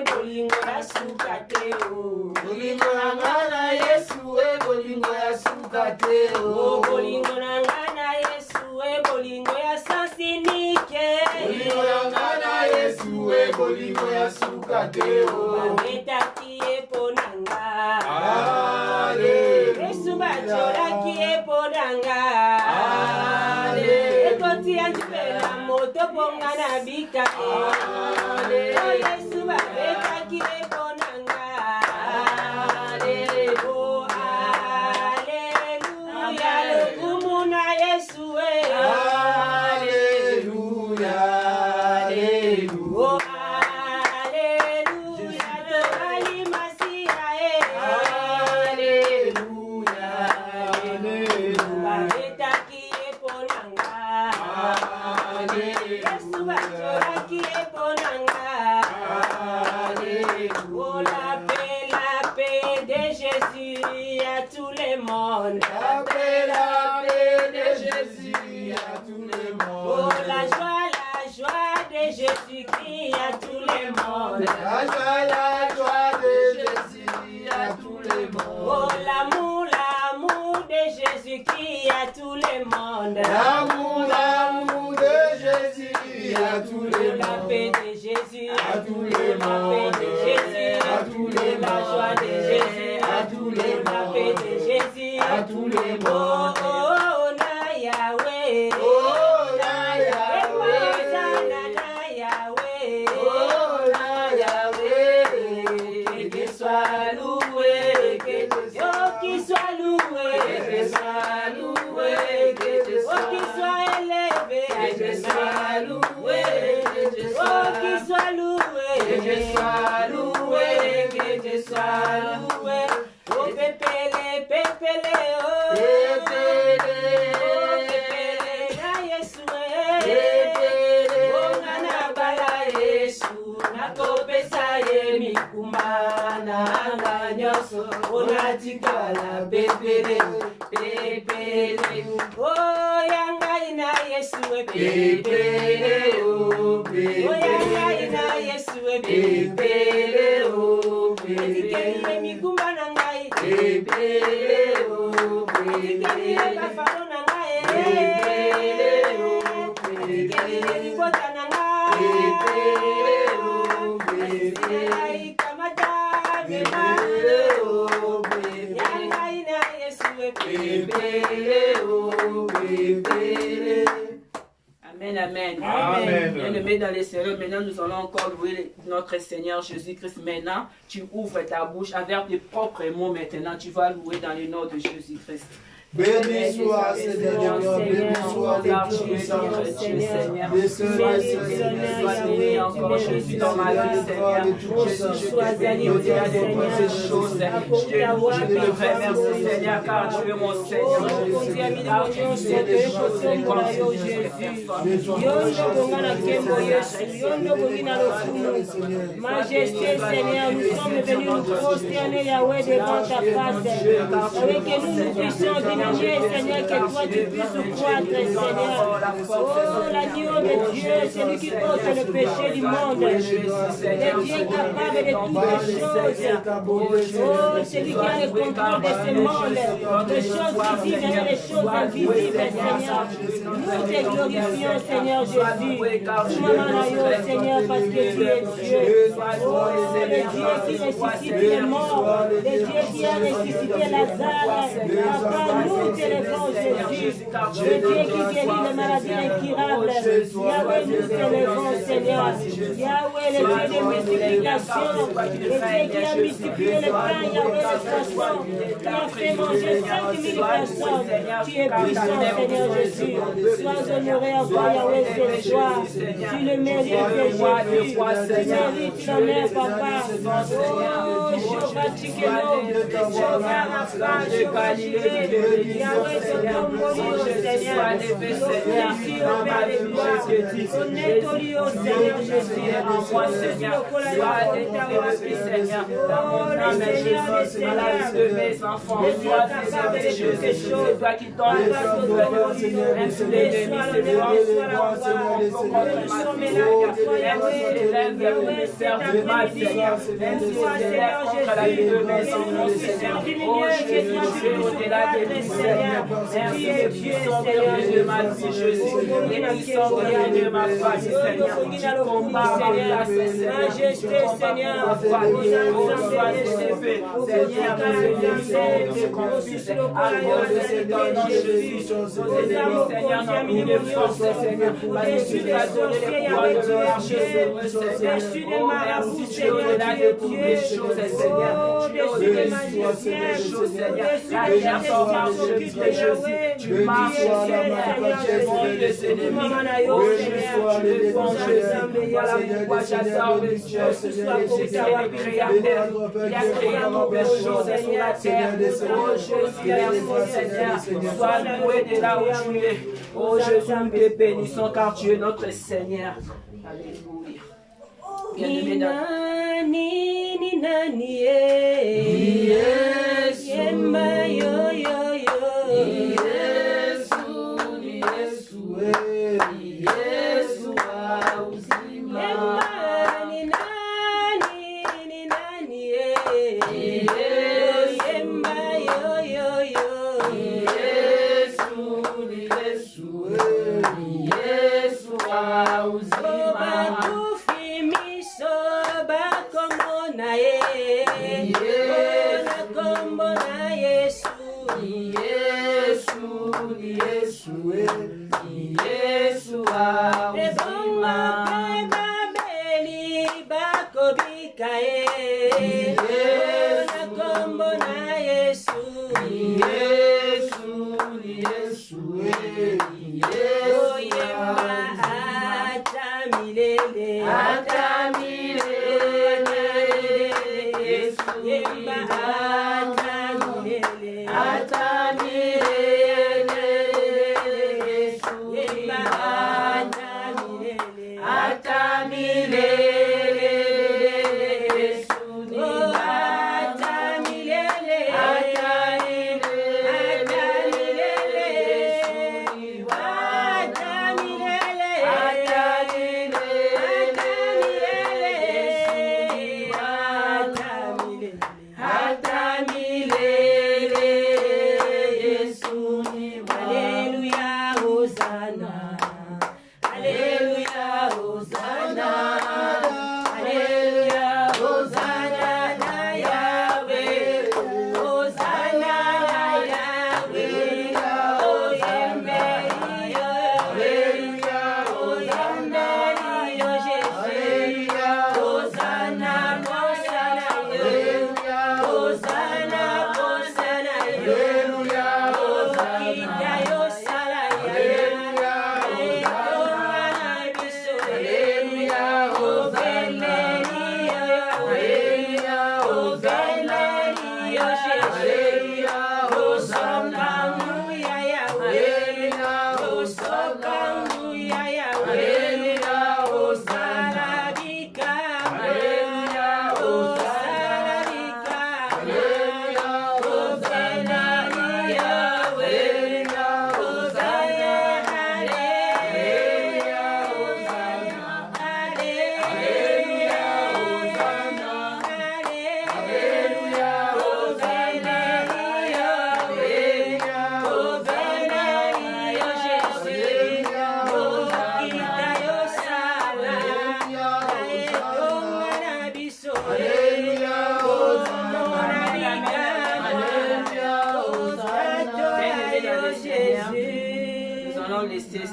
bolingo ya suka te o bolingo na ngana Yesu bolingo ya suka te o bolingo na ngana Yesu bolingo ya sansinike bolingo na ngana Yesu bolingo ya suka te o bameta tie po bongana bika Yesu babeta kile bonanga Alléluia kumuna Yesu Alléluia Alléluia Alléluia Ali Masia Alléluia babeta kile bonanga Yesu babeta kile bonanga Oh la paix de Jésus à tout le monde. La paix de Jésus à tout le monde. Oh la joie de Jésus-Christ à tout le monde. La joie de Jésus à tout le monde. Oh l'amour de Jésus-Christ à tout le monde. L'amour de Jésus à tout le monde. La paix de Jésus à tout le monde. à tous les la joie de Jésus à tous les la paix de Jésus à tous les mondes. Oh na Yahweh Oh na Yahweh na Yahweh Oh na Yahweh que soit loué que soit loué que soit loué que soit élevé que soit loué que soit loué que soit loué que soit loué oh pépélé oh pépélé na Yesu oh nana bala Yesu nakopesa ye mikumana na nyoso onatikala pépélé oh yanga ina Yesu pépélé oh yanga ina Yesu pépélé oh Etikeli mikumba na ngai pépélé oh Etikeli bafalo na ngai Etikeli libota na ngai Etikeli kamata mema Yanga ina Yesu pépélé oh pépélé. Amen, amen. Amen. Bien-aimés dans les Seigneurs, maintenant nous allons encore louer notre Seigneur Jésus-Christ. Maintenant, tu ouvres ta bouche avec tes propres mots. Maintenant, tu vas louer dans le nom de Jésus-Christ. Béni soit Seigneur, béni soit le Tout-Puissant, Seigneur. Béni encore Jésus dans ma vie, Seigneur. Jésus, je te bénis au-delà de toutes ces choses. Je te remercie, Seigneur, car tu es mon Seigneur. Car tu sais des choses Majesté, Seigneur, nous sommes venus nous prosterner, Yahweh, devant ta face. Avec que nous puissions diminuer, Seigneur, que toi tu puisses croître, Seigneur. Oh, l'agneau de Dieu, c'est lui qui ôte le péché du monde. Le Dieu capable de toutes choses. Oh, c'est lui qui a le contrôle de ce monde. Les choses visibles et les choses invisibles, Seigneur. Nous te glorifions, Seigneur Jésus. Seigneur, parce que tu es Dieu. Oh, le Dieu qui ressuscite les morts. Le Dieu qui a ressuscité Lazare. Papa, nous t'élevons, Jésus. Le Dieu qui guérit les maladies incurables. Yahweh, nous t'élevons, Seigneur. Yahweh, le Dieu de multiplication. Le Dieu qui a multiplié le pain, Yahweh, le poisson. Qui a fait manger 5000 personnes. Tu es puissant, Seigneur Jésus. Sois honoré encore, Yahweh, ce soir. Tu le mérites, Jésus. Tu mérites l'honneur, Papa. Oh, Jéhovah Tchikeno, Jéhovah Rapha, Jéhovah Jireh. Yahweh, c'est ton moli, Seigneur. Merci au Père de gloire. Honnête au lieu, Seigneur Jésus. Moi, Seigneur, sois établi, Seigneur, dans mon âme, Jésus, dans la vie de mes enfants, sois capable de quelque chose, c'est toi qui donnes le souffle, même si l'ennemi se voit, même si me faire du mal, Seigneur, même si c'est contre la vie de mes enfants, Seigneur, oh Jésus, tu es au-delà de tout Seigneur. Tu es Dieu, Seigneur. de ma vie, Jésus. Bénissant de ma famille, Seigneur. Tu combats ma place, Seigneur. Majesté, Seigneur. Sois loué de là où tu es. Oh Jésus, nous te bénissons car tu es notre Seigneur. Alléluia. Bien-aimé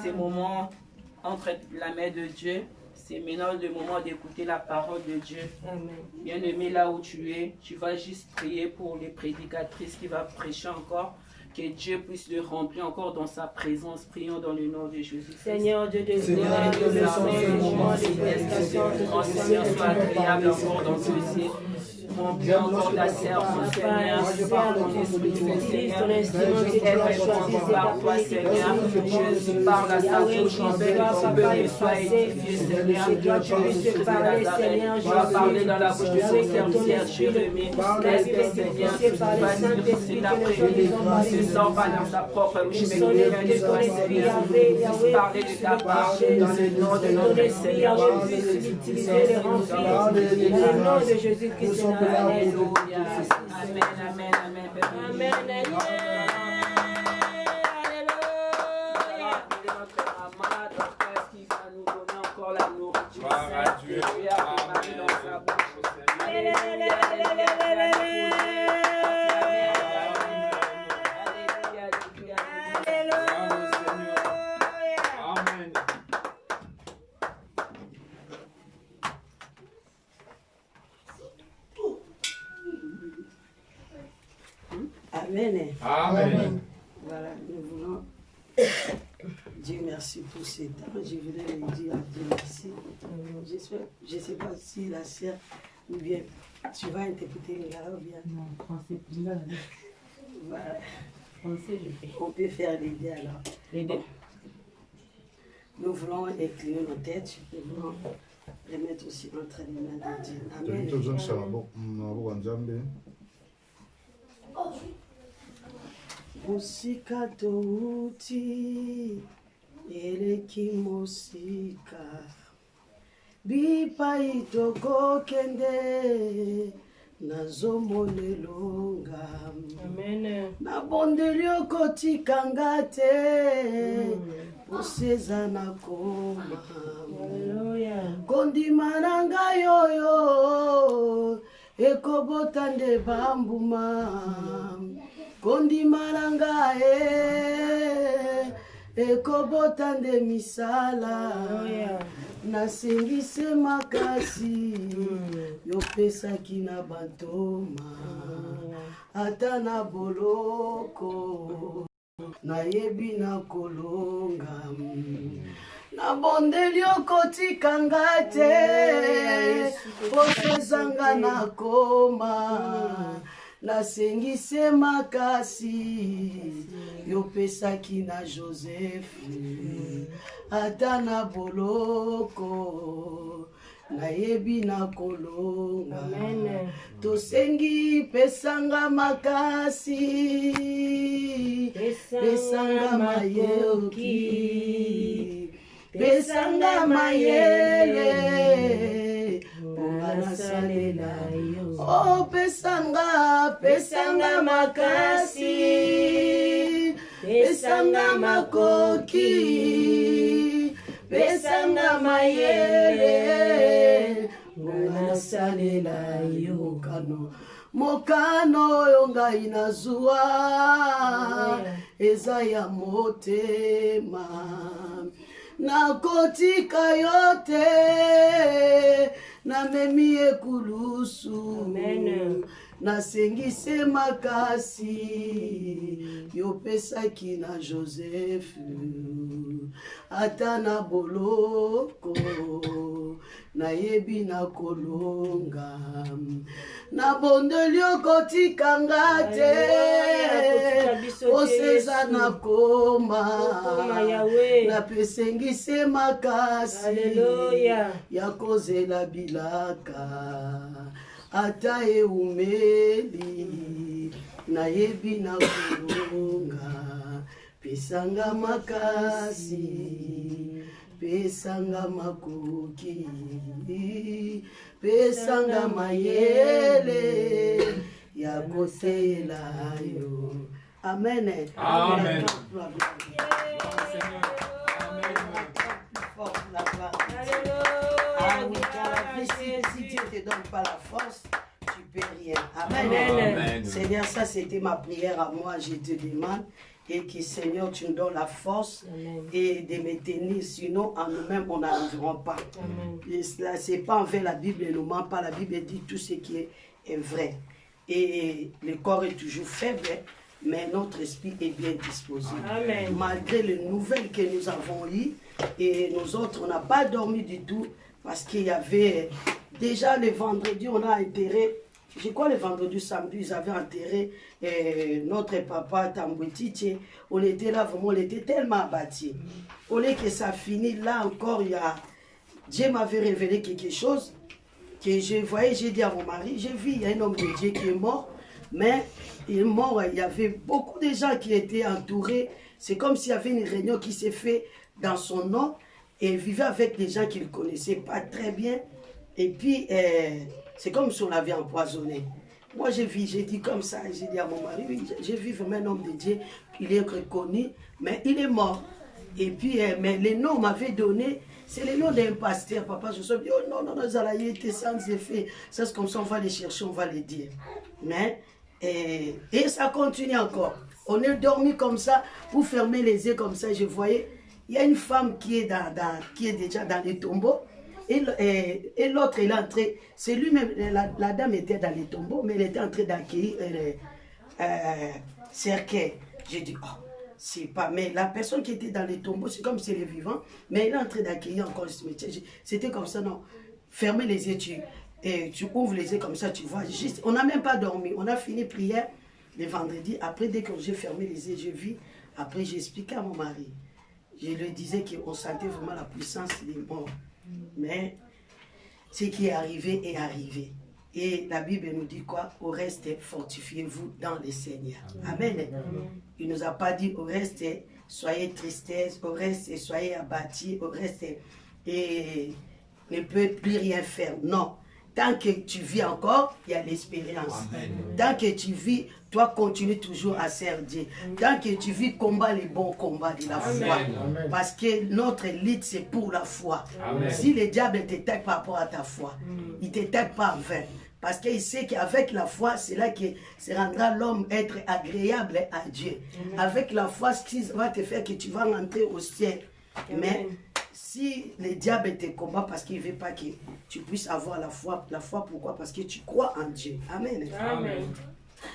Ces moments entre la main de Dieu, c'est maintenant le moment d'écouter la parole de Dieu. Bien-aimé, là où tu es, tu vas juste prier pour les prédicatrices qui vont prêcher encore. Que Dieu puisse le remplir encore dans sa présence. Prions dans le nom de Jésus. Seigneur Dieu de gloire, que le moment de Seigneur soit agréable encore dans ceci. Remplis encore la servante, Seigneur, par ton esprit, Seigneur. Par toi, Seigneur. Jésus parle à sa bouche, en fait, ton peuple soit édifié, Seigneur. Tu puisses parler, Seigneur. Tu vas parler dans la bouche de ton serviteur, Jérémie. Laisse, Seigneur, vas-y, cet après-midi. Ne sors pas dans sa propre bouche, mais qu'il vienne de toi, Seigneur. Puisse parler de ta part dans le nom de notre Seigneur Jésus-Christ. Dans le nom de Jésus-Christ. Alléluia. Amen, amen, amen. Amen. Amen. Amen. Voilà, nous voulons Dieu merci pour ces temps. Je voudrais lui dire à Dieu merci. Je ne sais pas si la sœur ou bien tu vas interpréter le gars ou bien. Non, français, voilà. Français, je fais. On peut faire les deux alors. Les deux. Nous voulons incliner nos têtes. Nous voulons les mettre aussi entre les mains de Dieu. Amen. Musika touti eleki musika bipai tokokende nazomonelonga nabondeli okotikanga te poseza nakoma kondima na ngai oyo ekobota nde bambuma kondima na ngai ekobota nde misala nasengise makasi yopesaki na bantoma ata na boloko nayebi na kolonga nabondeli okotikanga te posezanga nakoma nasengise makasi yopesaki na Joseph ata na boloko nayebi na kolonga tosengi pesanga makasi pesanga mayoki pesanga mayele nasalela yo oh pesanga makasi pesanga makoki pesanga mayele nasalela yo mokano oyo ngai nazwa eza ya motema nakotika yo te namemi ekulusu nasengise makasi yopesaki na Joseph ata na boloko nayebi na kolonga nabondeli okotikanga te oseza nakoma napesengise makasi ya kozela bilaka ata eumeli nayebi na kolonga pesanga makasi pesanga makoki pesanga mayele ya kosela yo amen amen si Dieu te donne pas la force, tu peux rien. Amen. Amen. Seigneur, ça c'était ma prière à moi. Je te demande et que Seigneur, tu nous donnes la force et de me tenir. Sinon, en nous-mêmes, on n'arrivera pas. C'est pas envers la Bible, elle ne ment pas. La Bible dit tout ce qui est vrai. Et le corps est toujours faible, mais notre esprit est bien disposé. Amen. Malgré les nouvelles que nous avons eues, et nous autres, on n'a pas dormi du tout. Parce qu'il y avait déjà le vendredi, on a enterré, je crois le vendredi, samedi, ils avaient enterré notre papa Tambouetiche. On était là, vraiment, on était tellement abattus. Au lieu que ça finit, là encore, Dieu m'avait révélé quelque chose que je voyais, j'ai dit à mon mari, j'ai vu, il y a un homme de Dieu qui est mort, mais il est mort, il y avait beaucoup de gens qui étaient entourés. C'est comme s'il y avait une réunion qui s'est faite dans son nom. Et il vivait avec des gens qu'il ne connaissait pas très bien. Et puis, c'est comme si on l'avait empoisonné. Moi, j'ai dit comme ça, j'ai dit à mon mari, oui, j'ai vu vraiment un homme de Dieu, il est reconnu, mais il est mort. Et puis, mais les noms m'avaient donné, c'est les noms d'un pasteur. Papa, je me suis dit, oh non, non, non, ça a été sans effet. Ça, c'est comme ça, on va les chercher, on va les dire. Mais, et ça continue encore. On est dormi comme ça, pour fermer les yeux comme ça, je voyais. Il y a une femme qui est déjà dans les tombeaux et l'autre elle est entrée, c'est lui-même, la dame était dans les tombeaux, mais elle était en train d'accueillir cercueil. J'ai dit, oh, c'est pas... Mais la personne qui était dans les tombeaux, c'est comme si elle est vivante, mais elle est en train d'accueillir encore ce métier. C'était comme ça, non. Fermez les yeux, tu ouvres les yeux comme ça, tu vois. Juste, on n'a même pas dormi. On a fini prière le vendredi. Après, dès que j'ai fermé les yeux, j'ai vu. Après, j'ai expliqué à mon mari. Je lui disais qu'on sentait vraiment la puissance des morts. Mais ce qui est arrivé est arrivé. Et la Bible nous dit quoi? Au reste, fortifiez-vous dans le Seigneur. Amen. Il ne nous a pas dit au reste, soyez tristesse, au reste, soyez abattus, au reste, et ne peut plus rien faire. Non. Tant que tu vis encore, il y a l'espérance. Tant que tu vis, toi continue toujours à servir Dieu. Tant que tu vis, combat les bons combats de la foi. Parce que notre lutte, c'est pour la foi. Amen. Si le diable te tape par rapport à ta foi, il ne te tape pas en vain. Parce qu'il sait qu'avec la foi, c'est là que ça rendra l'homme être agréable à Dieu. Avec la foi, ce qui va te faire que tu vas rentrer au ciel. Mais si le diable te combat parce qu'il ne veut pas que tu puisses avoir la foi pourquoi? Parce que tu crois en Dieu. Amen. Amen.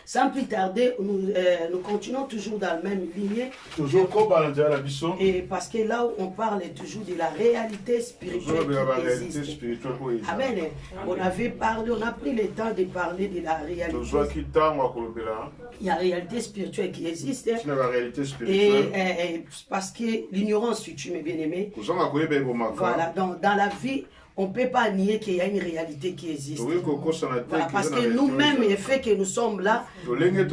Sans plus tarder, nous continuons toujours dans la même lignée. Toujours et parce que là où on parle toujours de la réalité spirituelle qui existe. Amen. On avait parlé, on a pris le temps de parler de la réalité. Il y a la réalité spirituelle qui existe. Et parce que l'ignorance, si tu m'es bien aimé. Voilà, donc dans la vie, on ne peut pas nier qu'il y a une réalité qui existe. Voilà, parce que nous-mêmes, le fait que nous sommes là, on était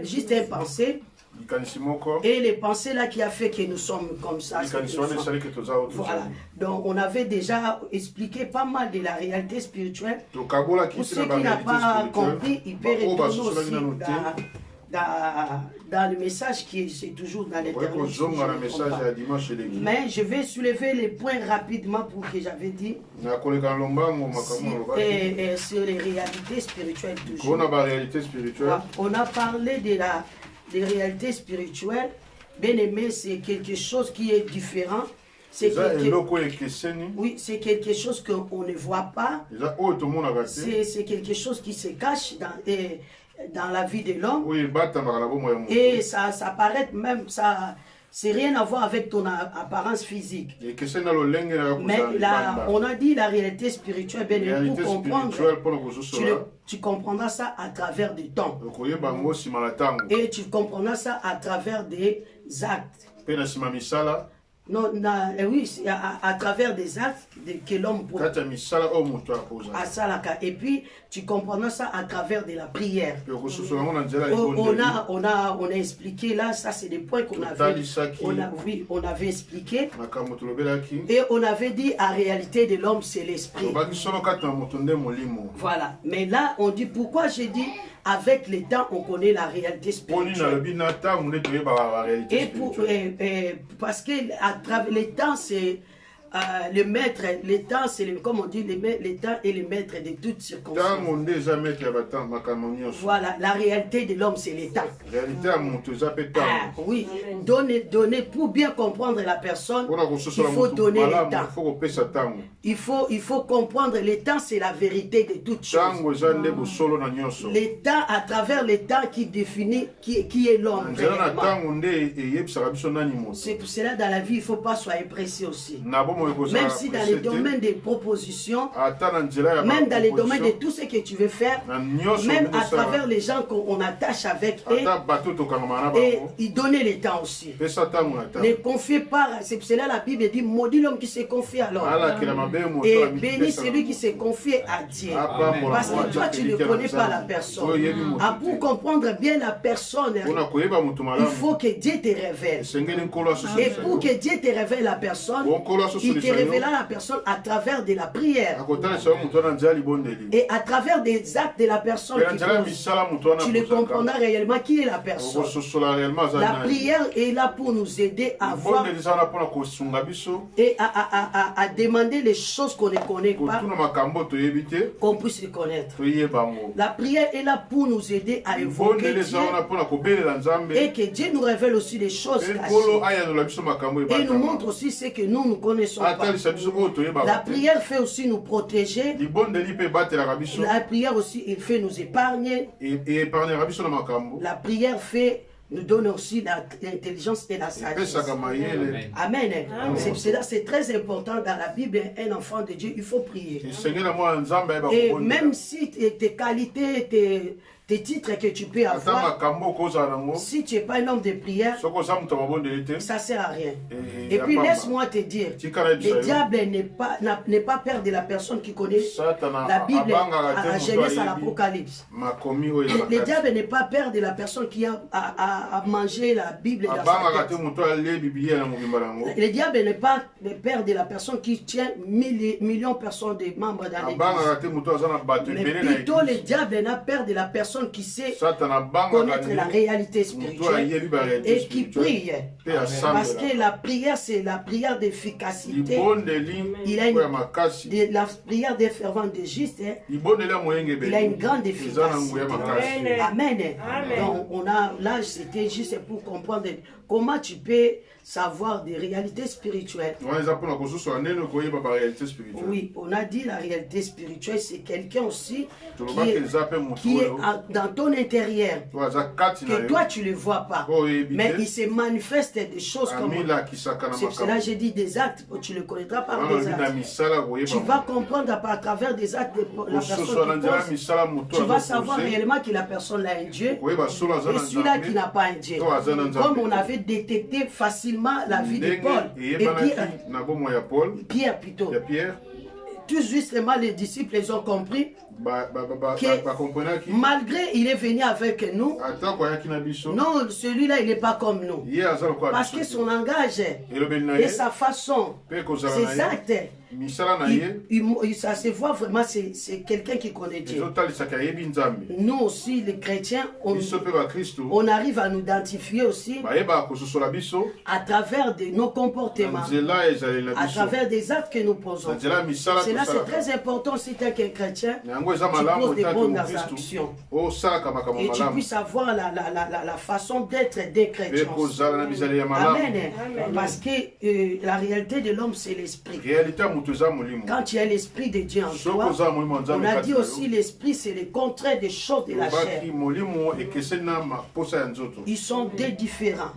juste un pensée. Et les pensées là qui a fait que nous sommes comme ça. Voilà. Donc on avait déjà expliqué pas mal de la réalité spirituelle. Pour ceux qui n'ont pas compris, ils peuvent retourner aussi dans le message qui est toujours dans l'éternel. Mais je vais soulever les points rapidement pour que j'avais dit sur les réalités spirituelles toujours. On a parlé des réalités spirituelles. Bien aimé, c'est quelque chose qui est différent. Oui, c'est quelque chose qu'on ne voit pas. C'est quelque chose qui se cache dans la vie de l'homme. Et ça paraît même, ça c'est rien à voir avec ton apparence physique. Mais là, on a dit la réalité spirituelle, bien pour comprendre, tu comprendras ça à travers du temps. Et tu comprendras ça à travers des actes. Non, oui, à travers des actes que l'homme peut. Et puis, tu comprends ça à travers de la prière. On a expliqué là, ça c'est des points qu'on avait. On avait expliqué. Et on avait dit, la réalité de l'homme, c'est l'esprit. Voilà. Mais là, on dit, pourquoi j'ai dit, avec le temps, on connaît la réalité spirituelle. Et parce que à travers le temps, c'est le maître, le temps, c'est comme on dit, le temps est le maître de toutes circonstances. Voilà, la réalité de l'homme, c'est le temps. Oui, donner pour bien comprendre la personne, il faut donner le temps. Il faut comprendre le temps, c'est la vérité de toutes choses. Le temps, à travers le temps qui définit qui est l'homme. C'est pour cela, dans la vie, il ne faut pas soyez pressé aussi. Même si dans les domaines des propositions, même dans les domaines de tout ce que tu veux faire, même à travers les gens qu'on attache avec eux, et il donnait le temps aussi. Ne confiez pas, c'est pour cela la Bible dit, maudit l'homme qui se confie à l'homme. Et béni celui qui se confie à Dieu. Parce que toi, tu ne connais pas la personne. Pour comprendre bien la personne, il faut que Dieu te révèle. Et pour que Dieu te révèle la personne, il te révéla la personne à travers de la prière. Et à travers des actes de la personne tu le comprendras réellement qui est la personne. La prière est là pour nous aider à voir et à demander les choses qu'on ne connaît pas, qu'on puisse les connaître. La prière est là pour nous aider à évoquer Dieu et que Dieu nous révèle aussi les choses cachées et nous montre aussi ce que nous connaissons pas. La prière fait aussi nous protéger. La prière aussi il fait nous épargner. La prière fait nous donne aussi l'intelligence et la sagesse. Amen. C'est très important dans la Bible. Un enfant de Dieu, il faut prier. Et même si tes qualités, tes titres que tu peux avoir, si tu n'es pas un homme de prière, ça ne sert à rien. Et puis laisse-moi te dire, le diable n'est pas père de la personne qui connaît la Bible à la Genèse à l'Apocalypse. Le diable n'est pas père de la personne qui a mangé la Bible dans sa tête. Le diable n'est pas le père de la personne qui tient millions de personnes de membres dans l'église. Mais plutôt le diable n'est pas père de la personne qui sait connaître la réalité spirituelle et qui prie. Parce que la prière, c'est la prière d'efficacité. La prière des fervents des justes, il a une grande efficacité. Amen. Donc, là, c'était juste pour comprendre comment tu peux savoir des réalités spirituelles. Oui, on a dit la réalité spirituelle, c'est quelqu'un aussi qui est dans ton intérieur, que toi tu ne le vois pas, mais il se manifeste des choses comme c'est cela j'ai dit des actes, tu le connaîtras par des actes. Tu vas comprendre à travers des actes de la personne qui pose, tu vas savoir réellement que la personne a un Dieu et celui-là qui n'a pas un Dieu. Comme on avait détecté facilement la vie de Paul et Pierre plutôt. Tout justement les disciples les ont compris que malgré il est venu avec nous, non, celui-là il n'est pas comme nous, parce que son langage et sa façon, ses actes, ça se voit vraiment, c'est quelqu'un qui connaît Dieu. Nous aussi les chrétiens, on arrive à nous identifier aussi à travers de nos comportements, à travers des actes que nous posons. C'est là, c'est très important si tu es qu'un chrétien, tu poses des bonnes actions et tu puisses avoir la façon d'être des chrétiens. Amen. Parce que la réalité de l'homme c'est l'esprit. Quand tu as l'esprit de Dieu en toi, on a dit aussi l'esprit c'est le contraire des choses de la chair. Ils sont deux différents.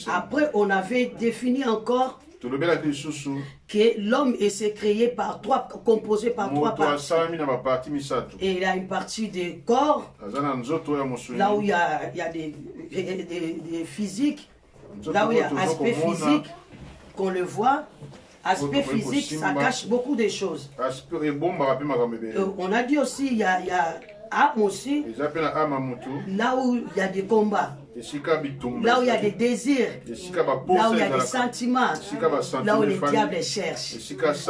Après on avait défini encore que l'homme est créé par composé par trois parties. Et il y a une partie du corps, là où il y a des physiques, là où il y a aspect physique, qu'on le voit. Aspect physique, ça cache beaucoup de choses. On a dit aussi, il y a âme aussi, là où il y a des combats. Là où il y a des désirs, là où il y a des sentiments, là où le diable cherche.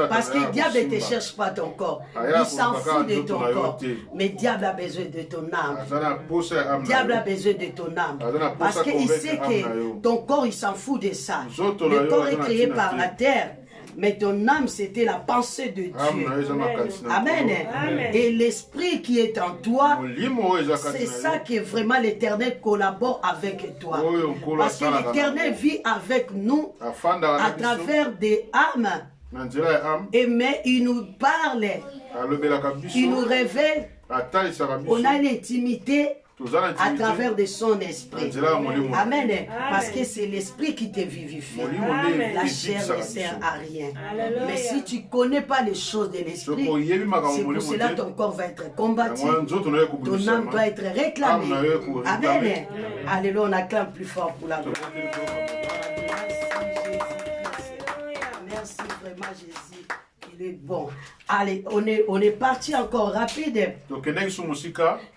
Parce que le diable ne te cherche pas ton corps, il s'en fout de ton corps. Mais le diable a besoin de ton âme. Le diable a besoin de ton âme. Parce qu'il sait que ton corps, il s'en fout de ça. Le corps est créé par la terre. Mais ton âme, c'était la pensée de Dieu. Amen. Et l'esprit qui est en toi, c'est ça que vraiment l'Éternel collabore avec toi. Parce que l'Éternel vit avec nous à travers des âmes. Et mais il nous parle, il nous révèle. On a une intimité à travers de son esprit. Amen. Parce que c'est l'esprit qui te vivifie. La chair ne sert à rien. Mais si tu ne connais pas les choses de l'esprit, c'est pour cela que ton corps va être combattu. Ton âme doit être réclamée. Amen. Alléluia, on acclame plus fort pour la gloire. Merci vraiment Jésus. Il est bon. Allez, on est parti encore rapide.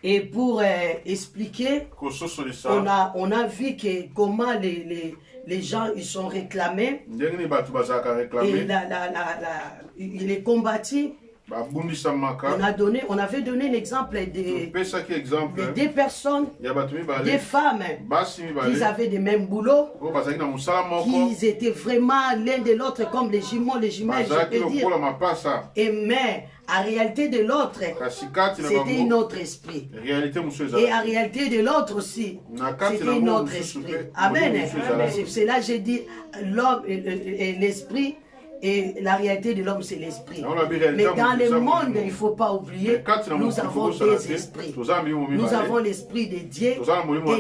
Et pour expliquer, on a vu que comment les gens ils sont réclamés. Et il est combattu. On avait donné l'exemple de deux personnes, des femmes qui avaient des mêmes boulots, qui étaient vraiment l'un de l'autre comme les jumeaux, les jumelles, je peux dire. Mais en réalité de l'autre, c'était un autre esprit. Et en réalité de l'autre aussi, c'était un autre esprit. Amen. C'est là que j'ai dit, l'homme et l'esprit, Et la réalité de l'homme, c'est l'esprit. Mais dans le monde, il ne faut pas oublier, nous avons des esprits. Nous avons l'esprit de Dieu et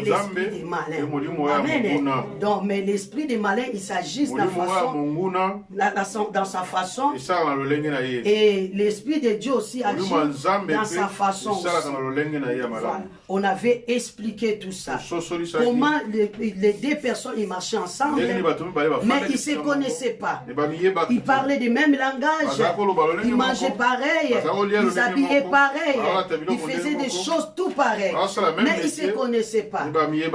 l'esprit des malins. Amen. Donc, mais l'esprit des malins, il s'agit dans sa façon. Et l'esprit de Dieu aussi agit dans sa façon aussi. Voilà. On avait expliqué tout ça. Comment les deux personnes ils marchaient ensemble, mais ils ne se connaissaient pas. Ils parlaient du même langage, ils mangeaient pareil, ils habillaient pareil, ils faisaient des choses tout pareilles. Mais ils ne se connaissaient pas.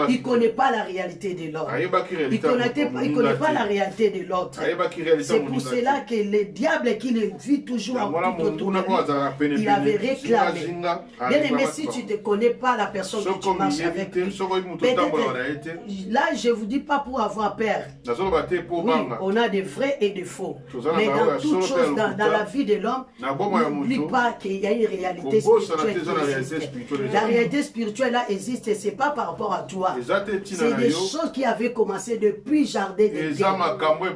Ils ne connaissent pas la réalité de l'autre. Ils ne connaissent pas la réalité de l'autre. C'est pour cela que le diable qui le vit toujours tout autour de lui, il avait réclamé. Bien aimé, si tu ne connais pas la personne que tu marches avec lui, là je ne vous dis pas pour avoir peur. Oui, on a des vrais et des faux. Mais dans toute chose, dans la vie de l'homme, n'oublie pas qu'il y a une réalité spirituelle. La réalité spirituelle là existe et ce n'est pas par rapport à toi. C'est des choses qui avaient commencé depuis Jardin d'Éden.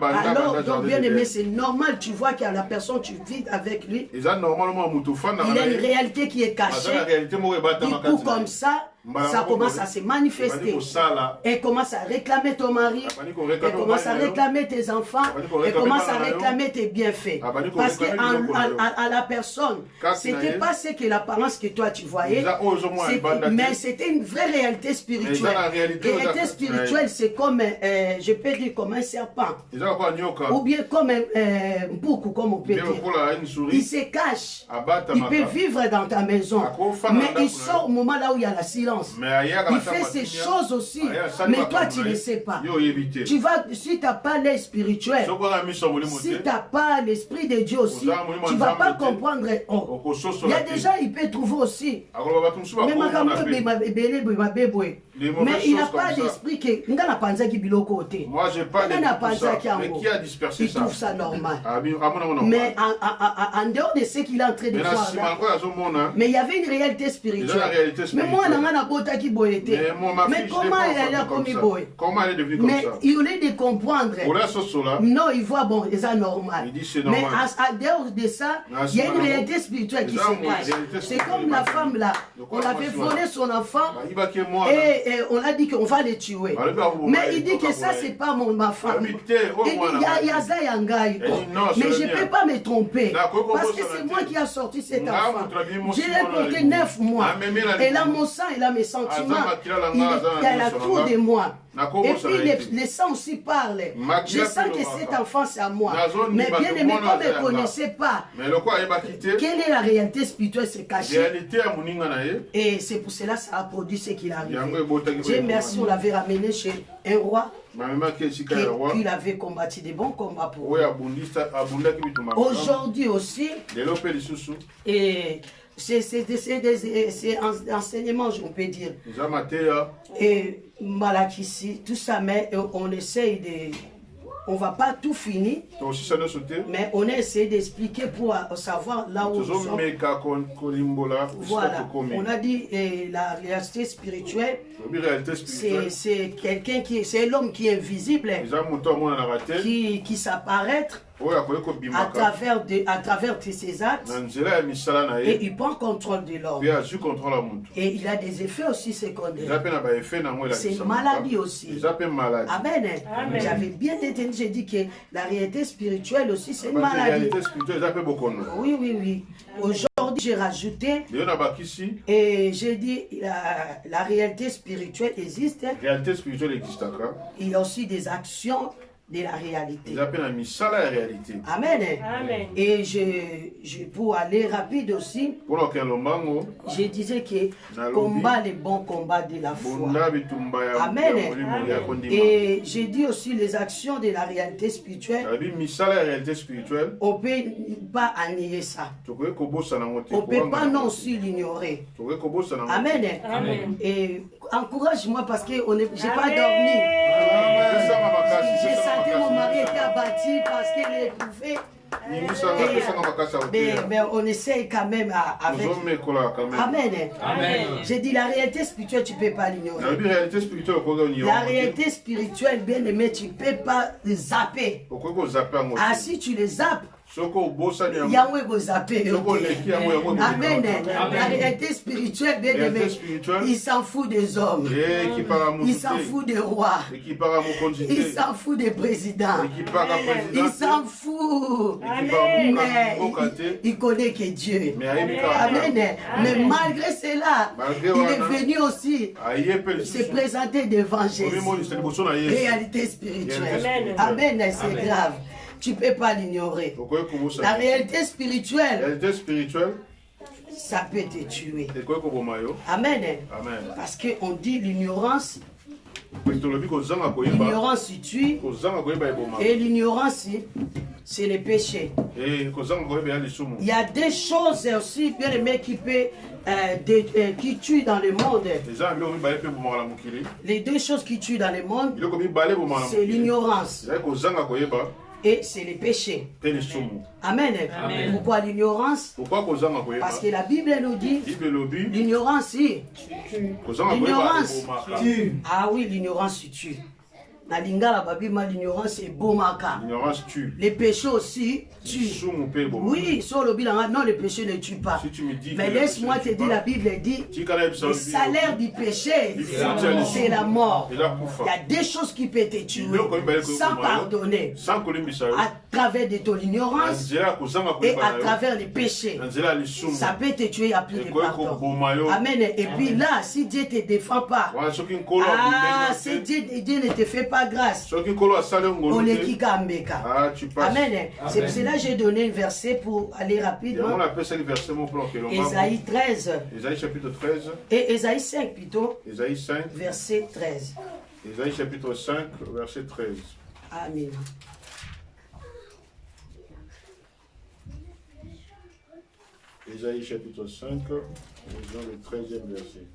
Alors, donc bien aimé, c'est normal, tu vois qu'il y a la personne, tu vis avec lui. Il y a une réalité qui est cachée. Du coup, comme ça commence à se manifester. Elle commence à réclamer ton mari, elle commence à réclamer tes enfants, elle commence à réclamer tes bienfaits. Parce qu'à la personne, ce n'était pas ce que l'apparence que toi tu voyais, mais c'était une vraie réalité spirituelle. La réalité spirituelle, c'est comme, je peux dire, comme un serpent. Ou bien comme un bouc, comme on peut dire. Il se cache. Il peut vivre dans ta maison, mais il sort au moment là où il y a la silence. Il fait ces choses aussi, mais toi tu ne sais pas. Tu vas, si tu n'as pas l'œil spirituel, si tu n'as pas l'esprit de Dieu aussi, tu ne vas pas comprendre. Il y a des gens, il peut trouver aussi. Mais il n'a pas d'esprit que. Moi, je parle de qui a dispersé ça. Il trouve ça normal. Mais en dehors de ce qu'il est en train de faire là, mais il y avait une réalité spirituelle. Mais moi, mais comment elle a commis boy? Comment elle est devenue comme ça? Mais il voulait de comprendre. Non, il voit bon, c'est normal. Mais en dehors de ça, il y a une réalité spirituelle qui se cache. C'est comme la femme là. On avait volé son enfant et on a dit qu'on va le tuer. Mais il dit que ça, c'est pas ma femme. Il dit, il y a ça, Yangaï. Mais je ne peux pas me tromper. Parce que c'est moi qui a sorti cet enfant. Je l'ai porté 9 mois. Et là, mon sang, il a mes sentiments. Il a tout de moi. Et puis les sang aussi parle. Je sens que cet enfant c'est à moi. Mais bien aimé, comme ne connaissait pas quelle est la réalité spirituelle, c'est caché. Et c'est pour cela que ça a produit ce qu'il a arrivé. Dieu merci, on l'avait ramené chez un roi qui avait combattu des bons combats pour lui. Aujourd'hui aussi, et c'est un enseignement, on peut dire. Et Malakissi, tout ça, mais on essaye de... On ne va pas tout finir, mais on a essayé d'expliquer pour savoir là où nous sommes. Voilà, on a dit la réalité spirituelle, c'est quelqu'un qui, c'est l'homme qui est invisible, qui s'apparaît à travers ses actes, et il prend contrôle de l'homme. Et il a des effets aussi secondaires. C'est une maladie aussi. Amen. J'avais bien entendu, j'ai dit que la réalité spirituelle aussi, c'est une maladie. Oui, oui, oui. Aujourd'hui, j'ai rajouté, et j'ai dit, la réalité spirituelle existe. Il y a aussi des actions de la réalité. Amen. Amen. Et pour aller rapide aussi, je disais que combat les bons combats de la foi. Amen. Et j'ai dit aussi les actions de la réalité spirituelle. On ne peut pas annihiler ça. On ne peut pas non aussi l'ignorer. Amen. Amen. Et encourage-moi parce que je n'ai pas dormi. J'ai réalité, mon mari était abattu parce qu'elle est éprouvée. Mais on essaye quand même avec. Amen. Amen. J'ai dit la réalité spirituelle, tu ne peux pas l'ignorer. La réalité spirituelle, bien aimé, tu ne peux pas zapper. Ah, si tu les zappes, Yahweh vous zappé. Amen. La réalité spirituelle, bien aimé, il s'en fout des hommes. Il s'en fout des rois. Il s'en fout des présidents. Il s'en fout. Mais il connaît que Dieu. Amen. Mais malgré cela, il est venu aussi se présenter devant Jésus. Réalité spirituelle. Amen. C'est grave. Tu ne peux pas l'ignorer. La réalité spirituelle, ça peut te tuer. Amen. Parce qu'on dit l'ignorance. L'ignorance tue. Et l'ignorance, c'est le péché. Il y a des choses aussi, bien aimé, qui tuent dans le monde. Les deux choses qui tuent dans le monde, c'est l'ignorance. Et c'est le péché. Amen. Pourquoi l'ignorance? Parce que la Bible nous dit l'ignorance, l'ignorance tue. Ah oui, l'ignorance tue. Na lingala babima, l'ignorance est bomaka. L'ignorance tue. Les péchés aussi tuent. Oui, sur le bilan, non, le péché ne tue pas. Si tu me dis mais laisse-moi te dire, la Bible dit le salaire du péché, c'est la mort. Il y a des choses qui peuvent te tuer sans pardonner. À travers de ton ignorance et à travers les péchés. Ça peut te tuer, il n'y a plus de pardon. Amen. Et puis là, si Dieu ne te défend pas, si Dieu ne te fait pas grâce, on est qui kambeka. Amen. C'est pour cela que j'ai donné un verset pour aller rapidement. Ésaïe 13. Ésaïe chapitre 13. Et Ésaïe 5 plutôt. Ésaïe 5. Verset 13. Ésaïe chapitre 5, verset 13. Amen. Ésaïe chapitre 5, le 13e verset.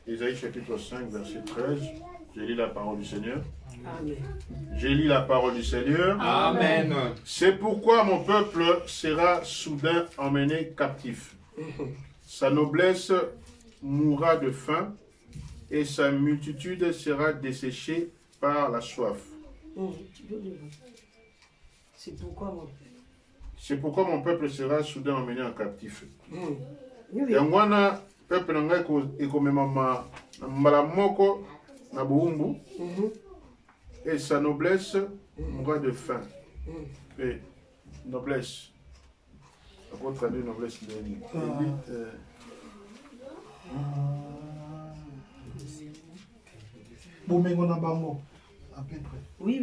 Ésaïe chapitre 5, verset 13. Je lis la parole du Seigneur. Amen. Je lis la parole du Seigneur. Amen. C'est pourquoi mon peuple sera soudain emmené captif. Sa noblesse mourra de faim et sa multitude sera desséchée par la soif. C'est pourquoi mon peuple. C'est pourquoi mon peuple sera soudain emmené en captif. Peuple nanga ekomema mbala moko na buumbu et sa noblesse mourra de faim. Et noblesse. À quoi traduire noblesse d'élite? Bomengo na bango à peu près. Oui.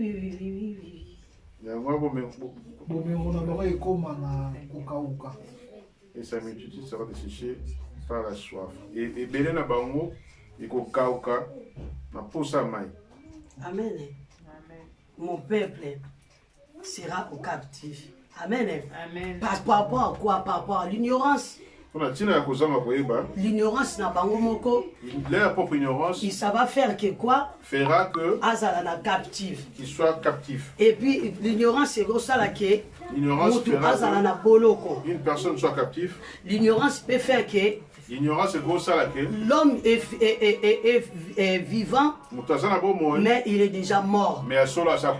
Bomengo na bango ekoma na kokauka. Et sa multitude sera desséchée par la soif. Et belé na bango ekokauka na posa mai. Amen. Mon peuple sera au captif. Amen. Amen. Par rapport à quoi? Par rapport à l'ignorance. L'ignorance n'a pas moko. Leur propre ignorance. Et ça va faire que quoi? Fera que Azalana captif. Qu'il soit captif. Et puis l'ignorance c'est gros ça là que l'ignorance fera que une personne soit captive. L'ignorance peut faire que l'ignorance est gros ça là que l'homme est vivant, mais il est déjà mort. Mais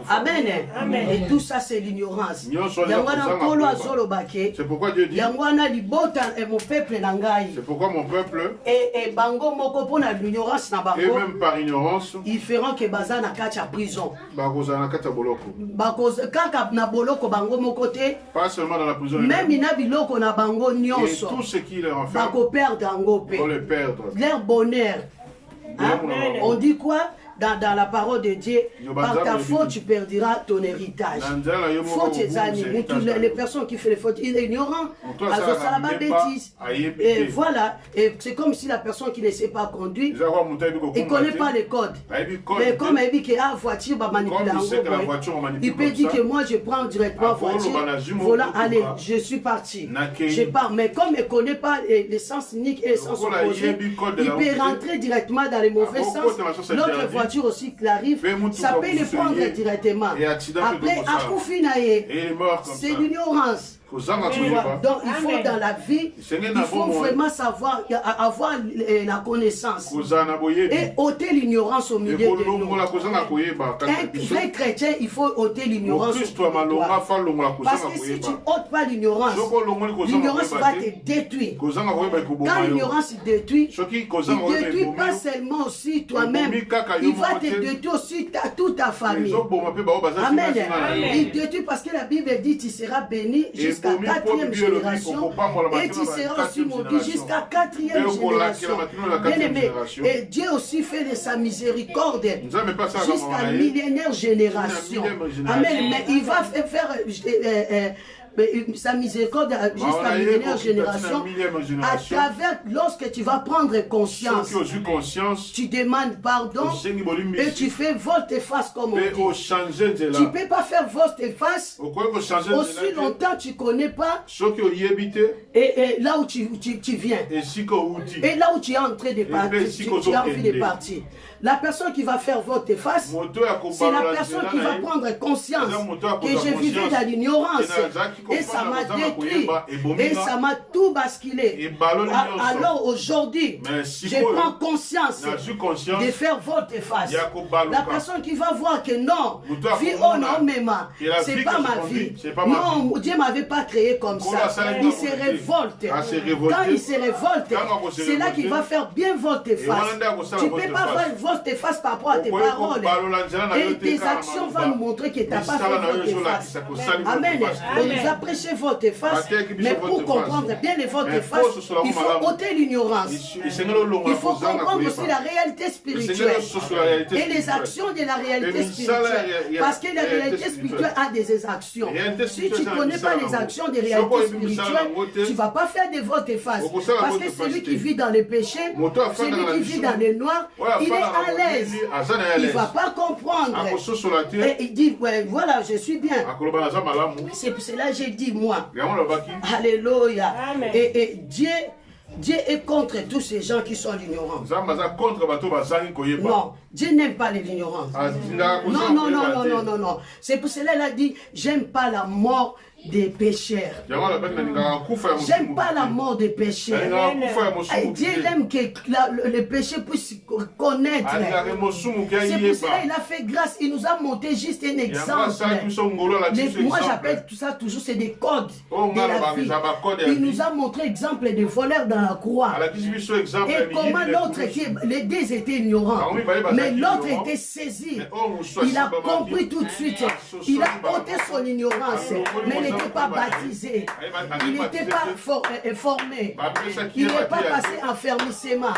Amen. Amen. Et tout ça c'est l'ignorance. C'est pourquoi Dieu dit. C'est pourquoi mon peuple. Et bango moko pona l'ignorance na bango. Et même par ignorance. Ils feront que baza na kati ya prison. Bakoza na kati ya boloko. Bakoza kaka na boloko bango moko te. Pas seulement dans la prison. Même ina biloko na bango nyonso. Et tout ce qui leur enferme. Bako perdre. Pour le perdre. Leur bonheur. Hein? On dit quoi? dans la parole de Dieu, par ta faute, tu perdras ton héritage. Faute, les personnes qui font les fautes, il est ignorant. Et voilà, et c'est comme si la personne qui ne sait pas conduire, il ne connaît pas les codes. Mais comme il dit que la voiture va manipuler, il peut dire que moi je prends directement la voiture, voilà, allez, je suis parti. Je pars, mais comme il ne connaît pas les sens uniques et les sens opposés, il peut rentrer directement dans les mauvais sens. L'autre voiture aussi qui arrive, ça peut le prendre directement. Après, à Koufinaye, c'est l'ignorance. Donc il faut dans la vie, il faut vraiment savoir, avoir la connaissance et ôter l'ignorance au milieu de nous. Un vrai chrétien, il faut ôter l'ignorance. Parce que si tu ôtes pas l'ignorance, l'ignorance va te détruire. Quand l'ignorance détruit, il ne détruit pas seulement aussi toi-même, il va te détruire aussi toute ta famille. Amen. Il détruit parce que la Bible dit tu seras béni jusqu'à 4e génération et tu seras aussi maudit jusqu'à 4e génération. Bien aimé, et Dieu aussi fait de sa miséricorde jusqu'à millénaire génération. Amen. Mais il va faire sa miséricorde jusqu'à millénaire génération à travers lorsque tu vas prendre conscience, tu demandes pardon et tu fais volte-face comme on dit. Tu ne peux pas faire volte-face aussi longtemps tu ne connais pas et là où tu viens et là où tu es en train de partir, tu as envie de partir. La personne qui va faire volte-face, c'est la personne qui va prendre conscience que je vivais dans l'ignorance et ça m'a détruit et ça m'a tout basculé. Alors aujourd'hui, je prends conscience de faire volte-face. La personne qui va voir que non, vie énormément, c'est pas ma vie. Non, Dieu ne m'avait pas créé comme ça. Il se révolte. Quand il se révolte, c'est là qu'il va faire bien volte-face. Tu ne peux pas faire volte-face par rapport à tes paroles. Et tes actions vont nous montrer que tu n'as pas fait volte-face. Amen. On nous a prêché volte-face, mais pour comprendre bien les volte-face, il faut ôter l'ignorance. Il faut comprendre aussi la réalité spirituelle et les actions de la réalité spirituelle. Parce que la réalité spirituelle a des actions. Si tu ne connais pas les actions des réalités spirituelles, tu ne vas pas faire des volte-face. Parce que celui qui vit dans les péchés, celui qui vit dans les noirs, il est à l'aise. Il ne va pas comprendre. Et il dit, ouais, voilà, je suis bien. C'est pour cela que j'ai dit, moi. Alléluia. Et Dieu est contre tous ces gens qui sont ignorants. Non, Dieu n'aime pas l'ignorance. Non. C'est pour cela qu'il a dit, j'aime pas la mort des pécheurs. J'aime pas la mort des pécheurs. Dieu aime que le péché puisse connaître. C'est pour cela qu'il a fait grâce. Il nous a monté juste un exemple. Moi j'appelle tout ça toujours, c'est des codes de la vie. Il nous a montré exemple des voleurs dans la croix. Et comment l'autre, les deux étaient ignorants. Mais l'autre était saisi. Il a compris tout de suite. Il a ôté son ignorance. Mais il n'était pas baptisé, il n'était pas formé, il n'est pas passé en fermissement,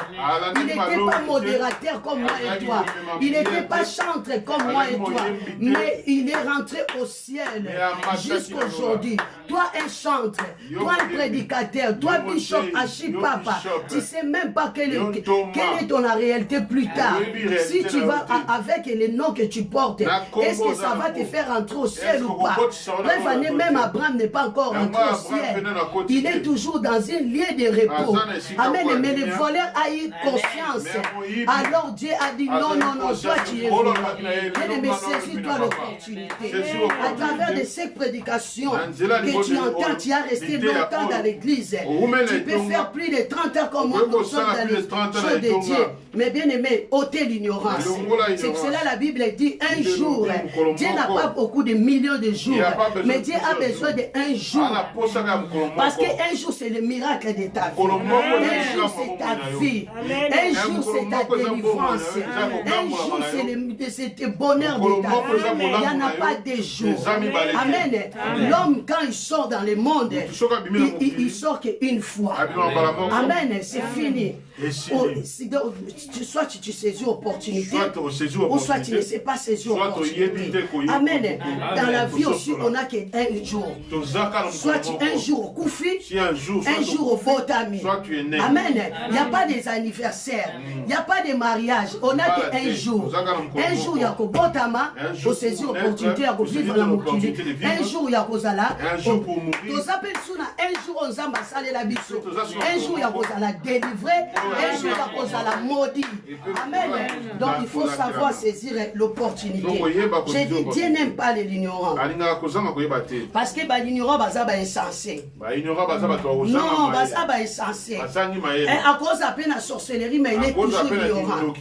il n'était pas modérateur comme moi et toi, il n'était pas chantre comme moi et toi, mais il est rentré au ciel jusqu'aujourd'hui. Toi un chantre, toi un prédicateur, toi bishop Achille Papa, tu ne sais même pas quelle est ton réalité plus tard. Si tu vas avec les noms que tu portes, est-ce que ça va te faire rentrer au ciel ou pas? Même Abraham n'est pas encore rentré au ciel. Il est toujours dans un lieu de repos. Amen. Mais le voleur a eu conscience. Alors Dieu a dit non, toi tu es venu. Mais saisis-toi l'opportunité. À travers de ces prédications que tu entends, tu as resté longtemps dans l'église. Tu peux faire plus de 30 ans comme moi, nous sommes dans les choses de Dieu. Mais bien aimé, ôtez l'ignorance. C'est pour cela la Bible dit un jour. Dieu n'a pas beaucoup de millions de jours. Mais Dieu a besoin d'un jour. Parce qu'un jour, c'est le miracle de ta vie. Un jour, c'est ta vie. Un jour, c'est ta délivrance. Un jour, c'est le bonheur de ta vie. Il n'y en a pas de jours. Amen. L'homme, quand il sort dans le monde, il sort qu'une fois. Amen. C'est fini. Soit tu saisis opportunité, ou soit tu ne sais pas saisir opportunité. Amen. Dans la vie aussi, on n'a qu'un jour. Soit un jour au Koufi, un jour au Botami. Amen. Il n'y a pas des anniversaires, il n'y a pas de mariage. On n'a qu'un jour. Un jour, il y a qu'au Botama, pour saisir opportunité, pour vivre la Moukili. Un jour, il y a qu'au Zala. Un jour, on zamba salé la biso. Un jour, il y a qu'au Zala délivré. Un jour, il y a qu'au Zala maudit. Amen. Donc, il faut savoir saisir l'opportunité. J'ai dit, Dieu n'aime pas l'ignorant. Parce que l'ignorant, c'est insensé. Non, c'est insensé. À cause de la sorcellerie, mais il est toujours ignorant.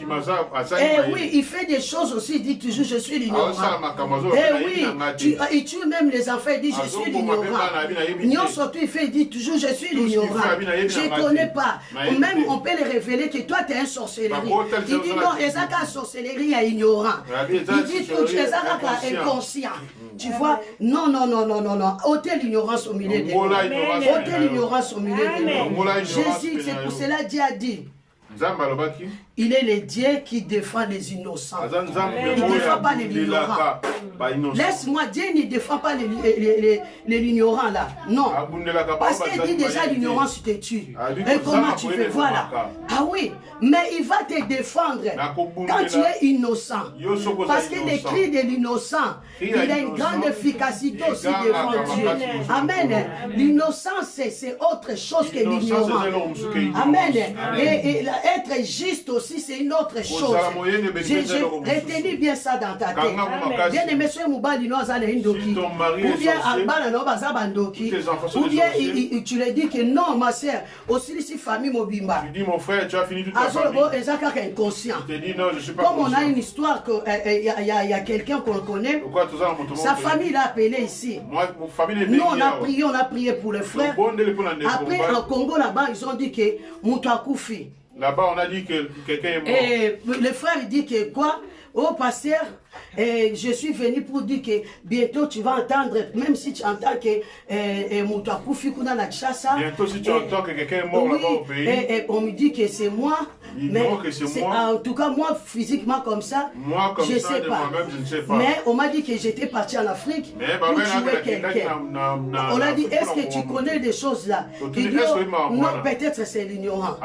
Et oui, il fait des choses aussi, il dit toujours, je suis l'ignorant. Et oui, il tue même les enfants, il dit, je suis l'ignorant. Nyon surtout, il dit toujours, je suis l'ignorant. Je ne connais pas. Même, on peut les révéler que toi, tu es un sorcellerie. Il dit, non, et ça, la sorcellerie est ignorant. Il dit, tout, et ça, inconscient. Tu vois, non. Ôtez l'ignorance au milieu de nous. Ôtez l'ignorance au milieu de nous. Jésus, c'est pour cela Dieu a dit. Il est le Dieu qui défend les innocents. Il ne défend pas les ignorants. Laisse-moi, Dieu ne défend pas l'ignorant là. Non. Parce qu'il dit déjà l'ignorance te tue. Et comment tu fais? Voilà. Ah oui, mais il va te défendre quand tu es innocent. Parce que les cris de l'innocent, il a une grande efficacité aussi devant Dieu. Amen. L'innocence, c'est autre chose que l'ignorant. Amen. Et être juste aussi, c'est une autre chose. Retenez bien ça dans ta tête. Bien aimé, monsieur Moubali, nous allons Indoki. Ou bien Albana, nous allons Bandoki. Ou bien tu lui dis que non, ma soeur, aussi ici, famille Mobimba. Tu dis, mon frère, tu as fini toute ta famille. Inconscient. Je te dis, non, je ne suis pas comme on a une histoire, il y a quelqu'un qu'on connaît. Sa famille l'a appelé ici. Nous, on a prié pour le frère. Après, en Congo, là-bas, ils ont dit que Moutouakoufi. Là-bas, on a dit que quelqu'un est mort. Et le frère il dit que quoi? Oh, pasteur, je suis venu pour dire que bientôt tu vas entendre, même si tu entends que Moutouakoufi Kuna na Tchassa. Bientôt, si tu entends que quelqu'un est mort là-bas au pays. Et on me dit que c'est moi. Mais que c'est moi. En tout cas, moi, physiquement comme ça, moi, comme je ça, sais pas. Je ne sais pas. Mais on m'a dit que j'étais parti en Afrique pour tuer quelqu'un. On a dit, est-ce que tu connais des choses là? Il dit, non, peut-être c'est l'ignorant.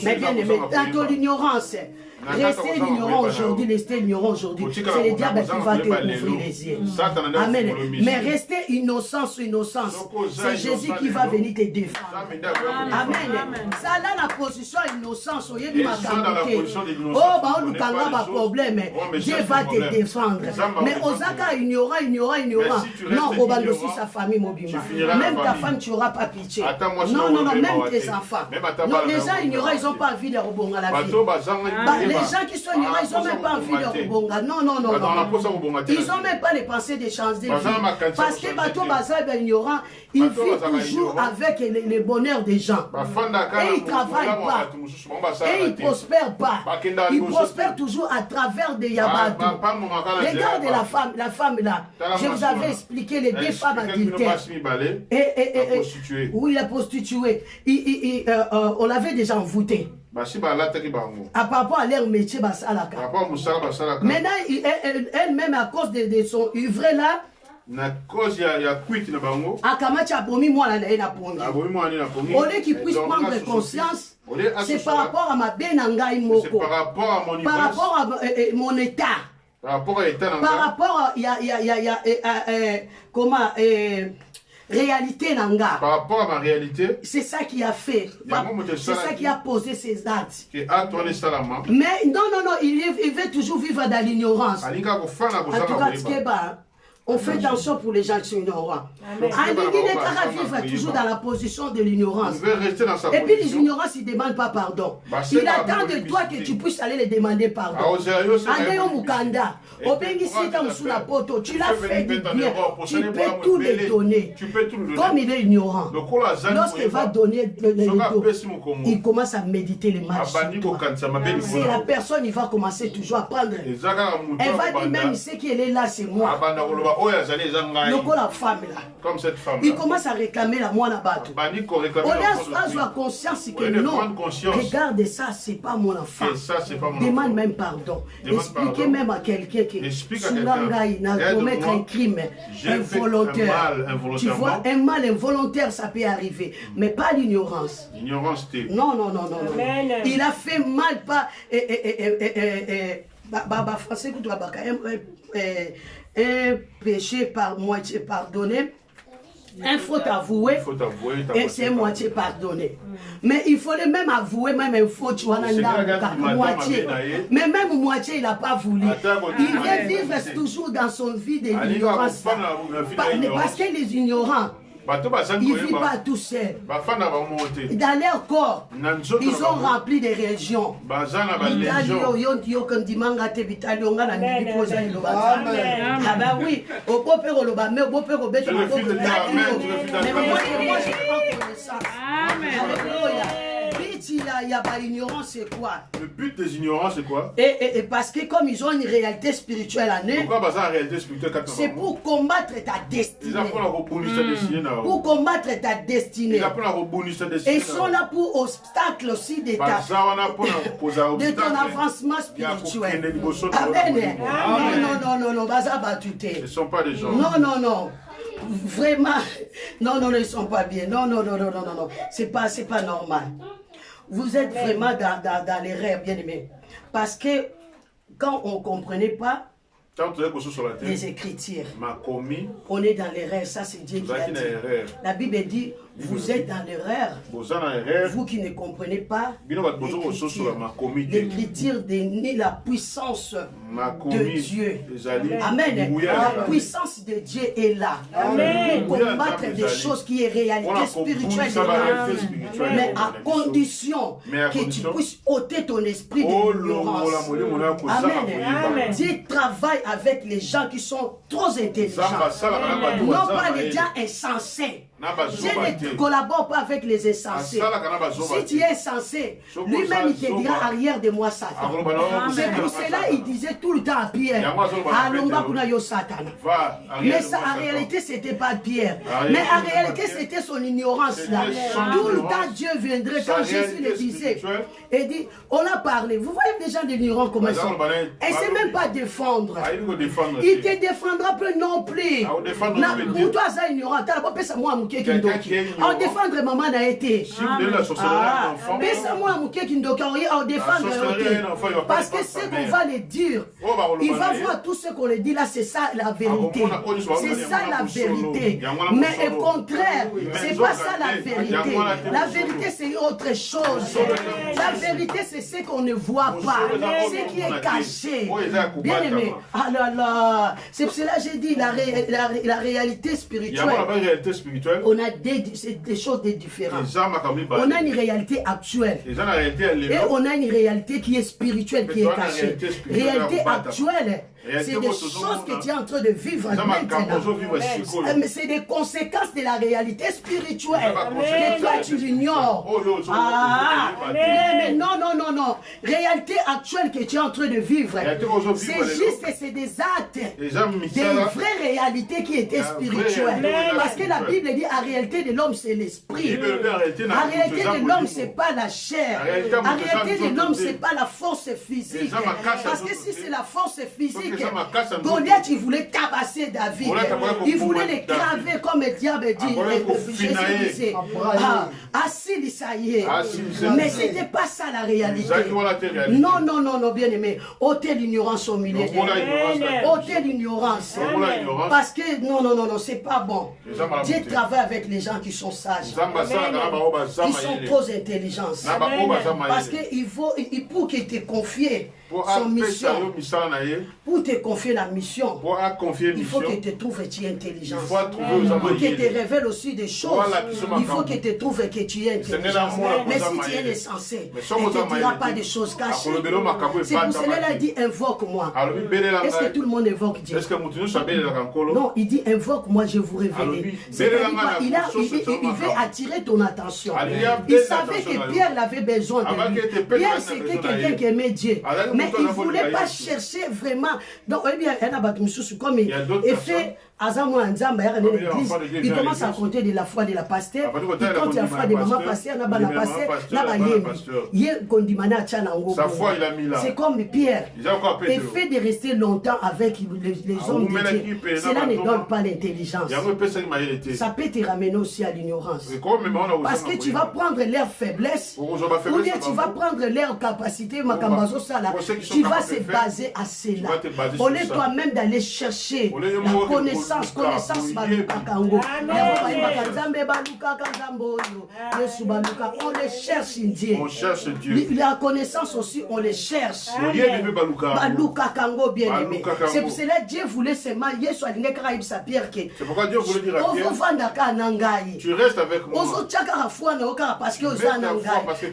Mais bien aimé, tantôt l'ignorance. Restez ignorant aujourd'hui, restez ignorant aujourd'hui. C'est le diable qui va te ouvrir les yeux. Amen. Mais restez innocent sur innocence. C'est Jésus qui va venir te défendre. Amen. Ça là la position innocence. Oh, bah on nous parle pas problème. Dieu va te défendre. Mais Osaka ignorant. Non, on va aussi sa famille mobile. Même ta femme, tu n'auras pas pitié. Non, même tes enfants. Les gens ignorants, ils n'ont pas envie de rebondir à la vie. Les gens qui sont ignorants, ils n'ont même pas envie de rebondir. Non. Ils n'ont même pas les pensées de changer de vie. Parce que Bato Baza est ignorant, il vit toujours avec le bonheur des gens. Et il ne travaille pas. Et il ne prospère pas. Il prospère toujours à travers des Yabatou. Regardez la femme là. Je vous avais expliqué les deux femmes adultères. Oui, la prostituée. On l'avait déjà envoûtée. À rapport à leur métier, maintenant, elle-même, à cause de son ivre là, au lieu qu'il puisse prendre conscience, c'est par rapport à ma benangaï moko, par rapport à mon état, par rapport à comment réalité nanga. Par rapport à ma réalité, c'est ça qui a fait. C'est ça qui a posé ces actes. Mais non, il veut toujours vivre dans l'ignorance. En tout cas, on fait attention pour les gens qui sont ignorants. Il est vivre toujours dans la position de l'ignorance. Et puis les ignorants, ils ne demandent pas pardon. Il attend de toi que tu puisses aller les demander pardon. Tu l'as fait du bien. Tu peux tout les donner. Comme il est ignorant. Lorsqu'il va donner le dos, il commence à méditer les matchs. C'est la personne, il va commencer toujours à prendre. Elle va dire même, ce qui est là, c'est moi. la femme là. Comme cette femme. Il commence à réclamer la moine à battre. On a conscience que non. Regarde ça, c'est pas mon enfant. Demande même pardon. Expliquez même à quelqu'un que Soulangaï n'a commettre un crime involontaire. Tu vois, un mal involontaire, ça peut arriver. Mais pas l'ignorance. Non, non, non, non, non. Il a fait mal, pas. Français, un péché par moitié pardonné. Un faute avoué, et c'est moitié pardonné. Mais il fallait même avouer, même un faute, tu vois, moitié. Mais même moitié, il n'a pas voulu. Il veut vivre toujours dans son vie de l'ignorance. Parce que les ignorants, ils ne vivent pas tout seuls. Dans leur corps, ils sont remplis de régions. Ah bah oui, au beau père au loba, mais au beau père au bête. Mais moi je prends connaissance. Alléluia. Il y a pas ignorance, c'est quoi? Le but des ignorants, c'est quoi? Et parce que comme ils ont une réalité spirituelle en eux, pourquoi ça réalité spirituelle? C'est pour combattre ta destinée. Pour combattre ta destinée. Et ils sont là pour obstacle aussi de ton avancement spirituel. Amen. Non, non, non, non, ce ne sont pas des gens. Non, non, non. Vraiment. Non, non, ils ne sont pas bien. Non, non, non, non, non, non, non. C'est pas normal. Vous êtes vraiment dans l'erreur, bien aimé. Parce que quand on ne comprenait pas les Écritures, on est dans l'erreur. Ça, c'est Dieu qui a dit. La Bible dit, vous êtes dans l'erreur. Vous qui ne comprenez pas l'Écriture dénie la puissance de Dieu. Amen. La puissance de Dieu est là. Pour combattre des choses qui est réalité spirituelle. Mais à condition que tu puisses ôter ton esprit de l'ignorance. Amen. Dieu travaille avec les gens qui sont trop intelligents. Non pas les gens insensés. Dieu ne collabore pas avec les insensés. Si tu es insensé, lui-même il te dira arrière de moi Satan. C'est pour cela il disait tout le temps à Pierre, mais ça en réalité c'était pas Pierre. Mais en réalité c'était son ignorance là. Tout le temps Dieu viendrait quand Jésus le disait. Et dit, on a parlé. Vous voyez les gens de l'ignorant comment ils sont. Et c'est même pas défendre. Il ne te défendra plus non plus. Pour toi ça ignorant. On défendre maman n'a été. Mais ça moi mouké qui on défendre. Parce que ce qu'on va le dire, il va voir tout ce qu'on le dit là, c'est ça la vérité. C'est ça la vérité. Mais au contraire, c'est pas ça la vérité. La vérité c'est autre chose. La vérité c'est ce qu'on ne voit pas, ce qui est caché. Bien aimé. Ah là là. C'est pour cela que j'ai dit la réalité spirituelle. On a des choses différentes. On a une réalité actuelle. Et on a une réalité qui est spirituelle, qui est cachée. Réalité actuelle, c'est des choses que tu es en train de vivre maintenant. Mais c'est des conséquences de la réalité spirituelle que toi tu l'ignores. Mais non, non, non, non. Réalité actuelle que tu es en train de vivre, c'est juste que c'est des actes, des vraies réalités qui étaient spirituelles. Parce que la Bible dit en réalité de l'homme c'est l'esprit. En réalité de l'homme c'est pas la chair. En réalité de l'homme c'est pas la force physique. Parce que si c'est la force physique, Goliath il voulait tabasser David. Il voulait le graver comme le diable dit. Jésus disait, assis ça y est. Mais c'était pas ça la réalité. Non, non, non, non, bien aimé. Ôtez l'ignorance au milieu de nous. Ôtez l'ignorance. Parce que non, non, non, non, c'est pas bon. Dieu travaille avec les gens qui sont sages. Qui sont trop intelligents. Parce qu'il faut, pour qu'il te confie son mission, pour te confier la mission, il faut que tu trouves que tu es intelligent. Pour que tu révèles aussi des choses, il faut que tu trouves que tu es intelligent. Mais si tu es insensé, il ne te dira pas des choses cachées. C'est pour cela qu'il a dit invoque-moi. Est-ce que tout le monde invoque Dieu? Non, il dit invoque-moi, je vous révéler. Il veut attirer ton attention. Il savait que Pierre avait besoin de lui. Pierre, c'était quelqu'un qui aimait Dieu. Mais il ne voulait pas chercher vraiment. Donc, il y a un abattu comme il fait. Il commence à compter de la foi de la pasteur, il compte la foi de maman pasteur, sa foi il a mis là. C'est comme Pierre. Il fait de rester longtemps avec les hommes de Dieu. Cela ne donne pas l'intelligence. Ça peut te ramener aussi à l'ignorance. Parce que tu vas prendre leur faiblesse, ou bien tu vas prendre leur capacité, tu vas se baser à cela. Au lieu toi-même d'aller chercher la connaissance. On les cherche Dieu. On cherche Dieu. La connaissance aussi, on les cherche. C'est pour cela que Dieu voulait seulement. C'est pourquoi Dieu voulait dire à Pierre, tu restes avec moi.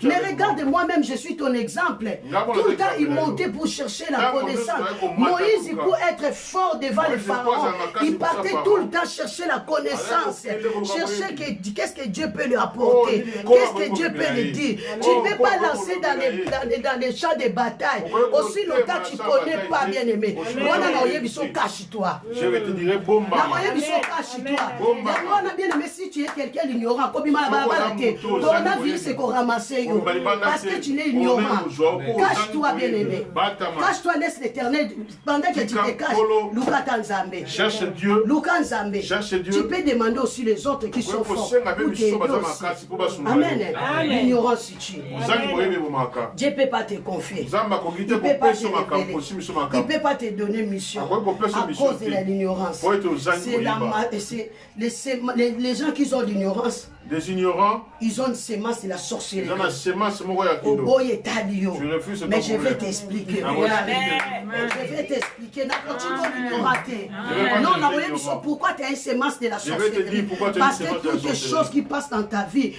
Mais regarde, moi-même, je suis ton exemple. Tout le temps, il montait pour chercher la connaissance. Moïse, il peut être fort devant le pharaon. Il partait tout le temps chercher la connaissance. Chercher qu'est-ce que Dieu peut lui apporter. Qu'est-ce que Dieu peut lui dire. Tu ne peux pas lancer dans les champs de bataille. Aussi longtemps tu ne connais pas, bien aimé. Cache-toi. Je vais te dire, bomba. Cache-toi. Bien aimé, si tu es quelqu'un d'ignorant, coronavirus, c'est qu'on ramasse. Parce que tu es ignorant. Cache-toi, bien aimé. Cache-toi, laisse l'éternel. Pendant que tu te caches, Luka Tanzambe. Cherche Dieu. Luka Nzambe. Cherche Dieu. Tu peux demander aussi les autres qui sont forts. Amen. L'ignorance si tu Dieu ne peut pas te confier. Il ne peut pas te révéler. Il ne peut pas te donner mission à cause de l'ignorance. C'est les gens qui ont l'ignorance. Des ignorants, ils ont une sémence de la sorcellerie. Mais je vais t'expliquer. Je vais t'expliquer. Non, pourquoi tu as une sémence de la sorcellerie? Parce que toutes les choses qui passent dans ta vie,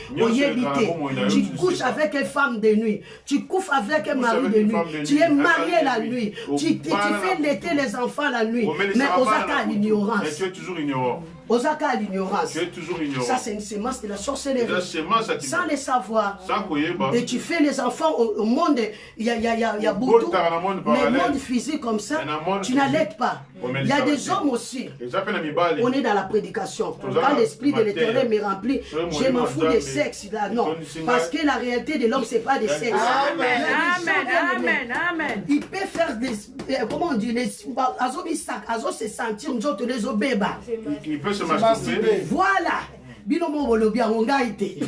tu couches avec une femme de nuit, tu couches avec un mari de nuit, tu es marié la nuit, tu fais l'été les enfants la nuit, mais Osaka l'ignorance. Mais tu es toujours ignorant. Osaka l'ignorance. Tu es toujours ignorant. Ça, c'est une sémence de la sorcellerie. Sans le savoir. Sans et tu fais les enfants au monde. Il y a beaucoup. Mais le monde physique comme ça, tu n'allaites pas. Il y a des hommes aussi. On est dans la prédication. Quand l'esprit de l'éternel me remplit, je m'en fous des sexes. Là, non. Parce que la réalité de l'homme, ce n'est pas des sexes. Amen, amen, amen. Il peut faire des. Comment on dit? Se sentir nous autres les obébas. Il peut se masturber. Voilà. Binomo bolobi a ngaite.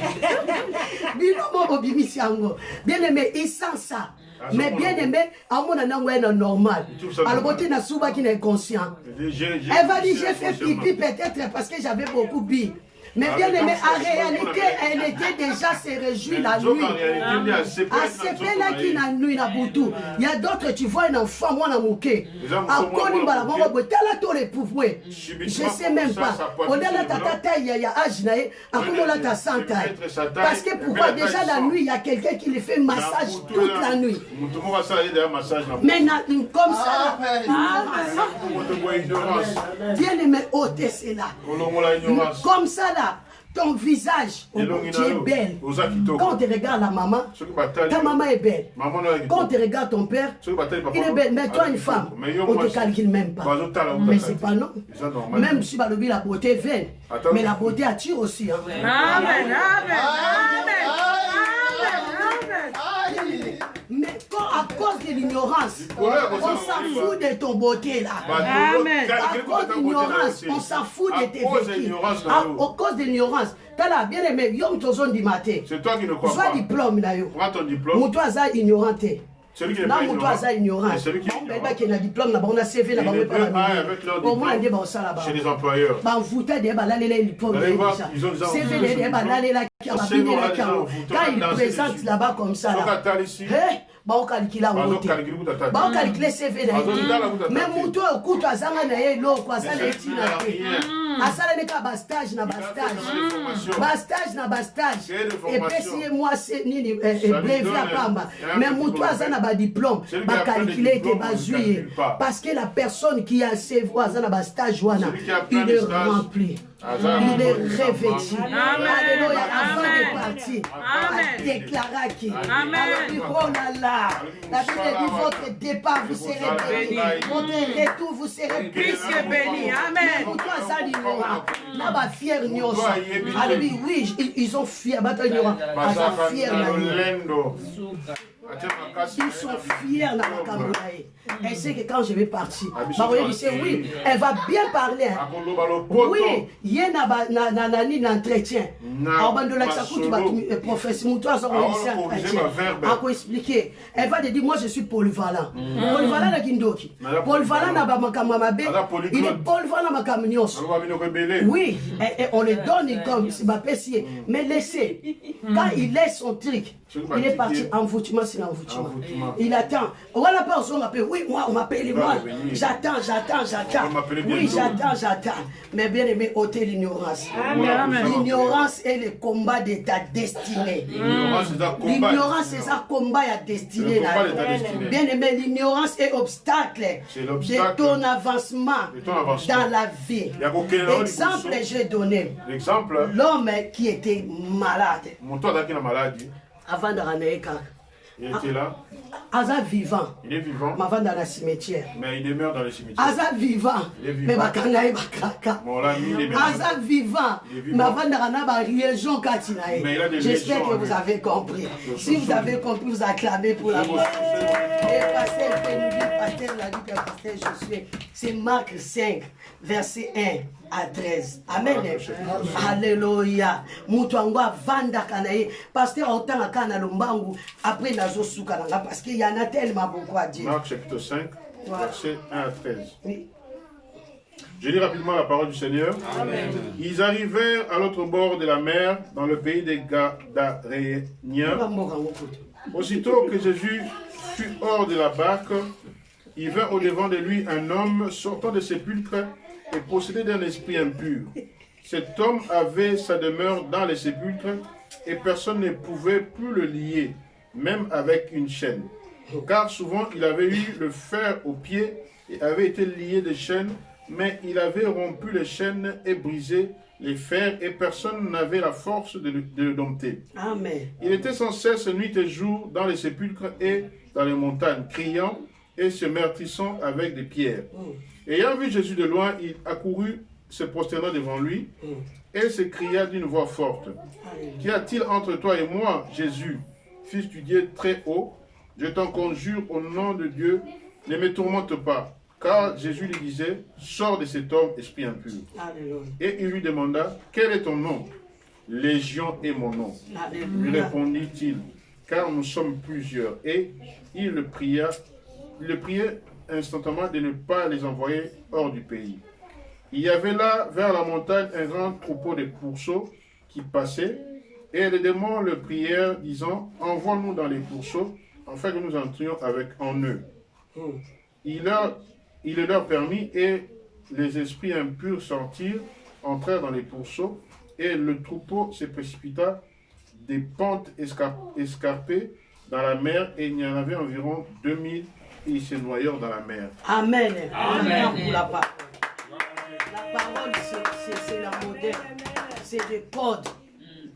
Binomo bimisi ango. Bien aimé, il sent ça. Mais bien aimé, à mon anan normal. Alors côté na souba qui n'est inconscient. Elle va dire j'ai fait pipi peut-être parce que j'avais beaucoup bu. Mais bien aimé, en réalité, elle était déjà se réjouie la nuit. À ce là qui n'a nuit na boutou. Il y a d'autres, tu vois un enfant, moi na mouké. À Kolimbala, moi t'as la tour les pouvoirs. Je sais même pas. On a la tata, il y a âge naé, à comment la ta santé. Parce que pourquoi déjà la nuit, il y a quelqu'un qui lui fait massage toute la nuit. Mais comme ça, bien aimé, ôtez cela. Comme ça là. Ton visage, tu es belle. Quand tu regardes la maman, ta maman est belle. Quand tu regardes ton père, il est belle. Mais toi, une femme, on ne te calcule même pas. Mais c'est pas non. Même si la beauté est vaine, mais la beauté attire aussi. Amen, amen, amen. Mais à cause de l'ignorance, on s'en fout de ton beauté là. Amen. À cause de l'ignorance, on s'en fout de tes vécus. À cause de l'ignorance, tu as bien aimé, yom tozon du matin. C'est toi qui ne crois pas. Soit diplôme là. Prends ton diplôme. Moutou aza ignoranté. Celui qui n'est pas ignorant. Celui qui est ignorant. Qui a diplôme là, on a CV là, on va avec leur diplôme chez les employeurs. Bah vous t'as des balles les diplômes déjà. CV les balles là qui a quand ils présentent là-bas comme ça là. Bah on calcule la beauté. Bah on calcule CV là. Mais Moutou okutu azanga na ye lo kwa ça les tina. Asala neka bastage na bastage. Bastage na bastage. Et puis moi c'est nini brevet à pamba. Mais Moutou azana ba diplôme, ba calculer te bazui parce que la personne qui a CV azana ba stage wana, il est rempli. Il est revêtu. Alléluia. Avant de partir, a déclaré qu'il. Oh là là. La Bible dit votre départ, vous serez béni. Votre retour, vous serez plus que béni. Amen. Pour toi, ça, là, va fier Nyosa. Alléluia. Oui, ils ont fier. Ils sont fiers. Ils sont fiers dans la Cameroun. Elle sait que quand je vais partir, oui, elle va bien parler. Oui, il y a un entretien. Expliquer. Elle va te dire, moi je suis polyvalent. Polyvalent na Kindoki. Polyvalent na Bamakamamabe. Il est polyvalent na Makamnios. Oui, on le donne comme si ma pessier. Mais laissez, quand il laisse son truc, il est parti envoûtement sur l'envoûtement. Il attend. On va la pas on m'appelle. Oui, moi, on m'appelle moi. J'attends. Oui, j'attends. Mais bien aimé, ôtez l'ignorance. L'ignorance est le combat de ta destinée. L'ignorance, c'est ça combat à destinée. Bien aimé, l'ignorance est obstacle de ton avancement dans la vie. Exemple, j'ai donné. L'homme qui était malade. Avant de ramener il était là. Asa vivant. Il est vivant. Mais avant dans le cimetière. Mais il demeure dans le cimetière. Asa vivant. Il est vivant. Asa vivant. Mais avant dans la liaison katinae. J'espère que vous avez compris. Si vous avez compris, vous acclamez pour la gloire. Et pasteur l'a dit que pasteur Josué, c'est Marc 5, verset 1 à 13. Amen. Alléluia. Moutouangwa vanda kanae. Pasteur autant akana lombangu après nazo soukalanga parce qu'il y en a tellement beaucoup à dire. Marc chapitre 5, verset 1 à 13. Oui. Je lis rapidement la parole du Seigneur. Amen. Ils arrivèrent à l'autre bord de la mer, dans le pays des Gadaréniens. Aussitôt que Jésus fut hors de la barque, il vint au-devant de lui un homme sortant de sépulcre et possédé d'un esprit impur. Cet homme avait sa demeure dans les sépulcres et personne ne pouvait plus le lier, même avec une chaîne. Car souvent il avait eu le fer aux pieds et avait été lié de chaînes, mais il avait rompu les chaînes et brisé les fers et personne n'avait la force de le dompter. Amen. Il était sans cesse nuit et jour dans les sépulcres et dans les montagnes, criant et se meurtrissant avec des pierres. Ayant vu Jésus de loin, il accourut, se prosternant devant lui, et s'écria d'une voix forte, « Qu'y a-t-il entre toi et moi, Jésus, fils du Dieu très haut? Je t'en conjure au nom de Dieu, ne me tourmente pas. » Car Jésus lui disait, « Sors de cet homme, esprit impur. » Et il lui demanda, « Quel est ton nom? » « Légion est mon nom. » Lui répondit-il, « Car nous sommes plusieurs. » Et il le priait instantanément de ne pas les envoyer hors du pays. Il y avait là, vers la montagne, un grand troupeau de pourceaux qui passait, et les démons le prièrent, disant, « Envoie-nous dans les pourceaux, afin que nous entrions en eux. » Il le leur permit, et les esprits impurs sortirent, entrèrent dans les pourceaux, et le troupeau se précipita des pentes escarpées dans la mer, et il y en avait environ 2000, et ils se noyèrent dans la mer. Amen. Amen. Pour la parole. La parole, c'est la moderne. C'est des codes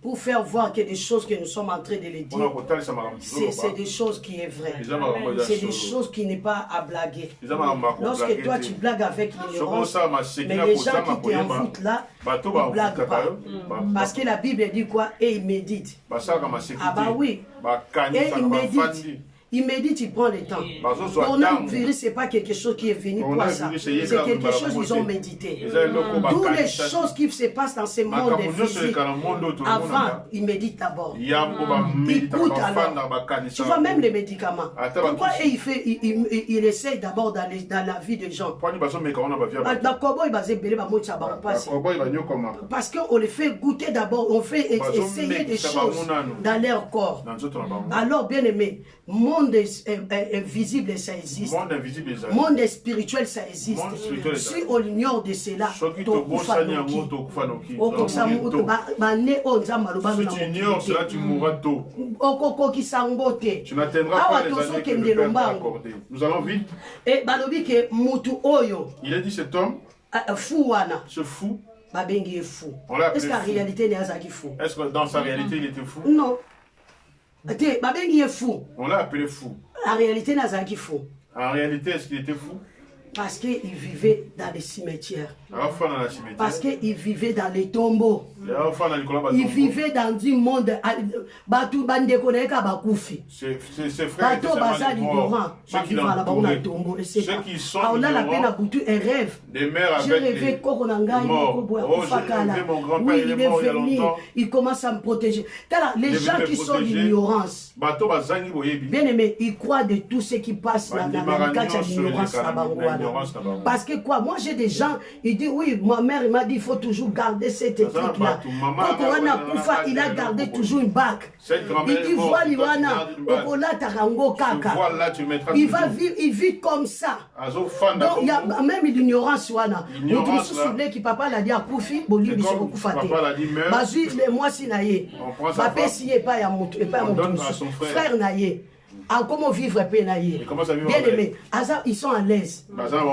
pour faire voir qu'il y a des choses que nous sommes en train de les dire. C'est des choses qui est vraies. C'est des choses qui n'est pas à blaguer. Lorsque toi tu blagues avec l'ignorance, mais les gens qui t'envoûtent là, ils ne blaguent pas. Parce que la Bible dit quoi? Et ils méditent. Ah bah oui. Et ils méditent. Il médite, il prend le temps. Ton âme virus, ce n'est pas quelque chose qui est venu pour ça. C'est quelque chose qu'ils ont médité. Toutes les choses qui se passent dans ce monde physique, avant, ils méditent d'abord. Ils écoutent alors. Tu vois, même les médicaments. Pourquoi il essaye d'abord dans la vie des gens? Parce qu'on les fait goûter d'abord, on fait essayer des choses dans leur corps. Alors, bien aimé, monde invisible, ça existe. Monde spirituel, ça existe. Si on ignore de cela, si tu ignores cela, tu mourras tôt. Tu n'atteindras pas les années que le Père t'a accordées. Nous allons vite. Il a dit cet homme, ce fou, babengi est fou. Est-ce qu'en réalité, il y a qui fou? Est-ce que dans sa réalité, il était fou? Non. Babengi est fou. On l'a appelé fou. En réalité, il y a qui fou. En réalité, est-ce qu'il était fou? Parce qu'il vivait dans les cimetières. Parce qu'il vivait dans les tombeaux. Il vivait dans un monde. Ses frères étaient morts. Ceux qui l'entouraient. Ceux qui sont ignorants. Des mères avec les morts. Oh, j'ai rêvé mon grand-père, il est mort il y a longtemps. Il commence à me protéger. Les gens qui sont l'ignorance. Bien aimé, ils croient de tout ce qui passe dans l'ignorance. Parce que quoi, moi j'ai des gens, ils disent oui, ma mère m'a dit il faut toujours garder cette éthique-là. Quand on a Koufa, il a gardé toujours une bague. Il dit voilà, il va vivre, il vit comme ça. Donc il y a même l'ignorance. Qui papa l'a dit à Koufi, moi si naïe, papa si est pas frère naïe. Comment vivre pénaillé. Bien aimé, ils sont à l'aise.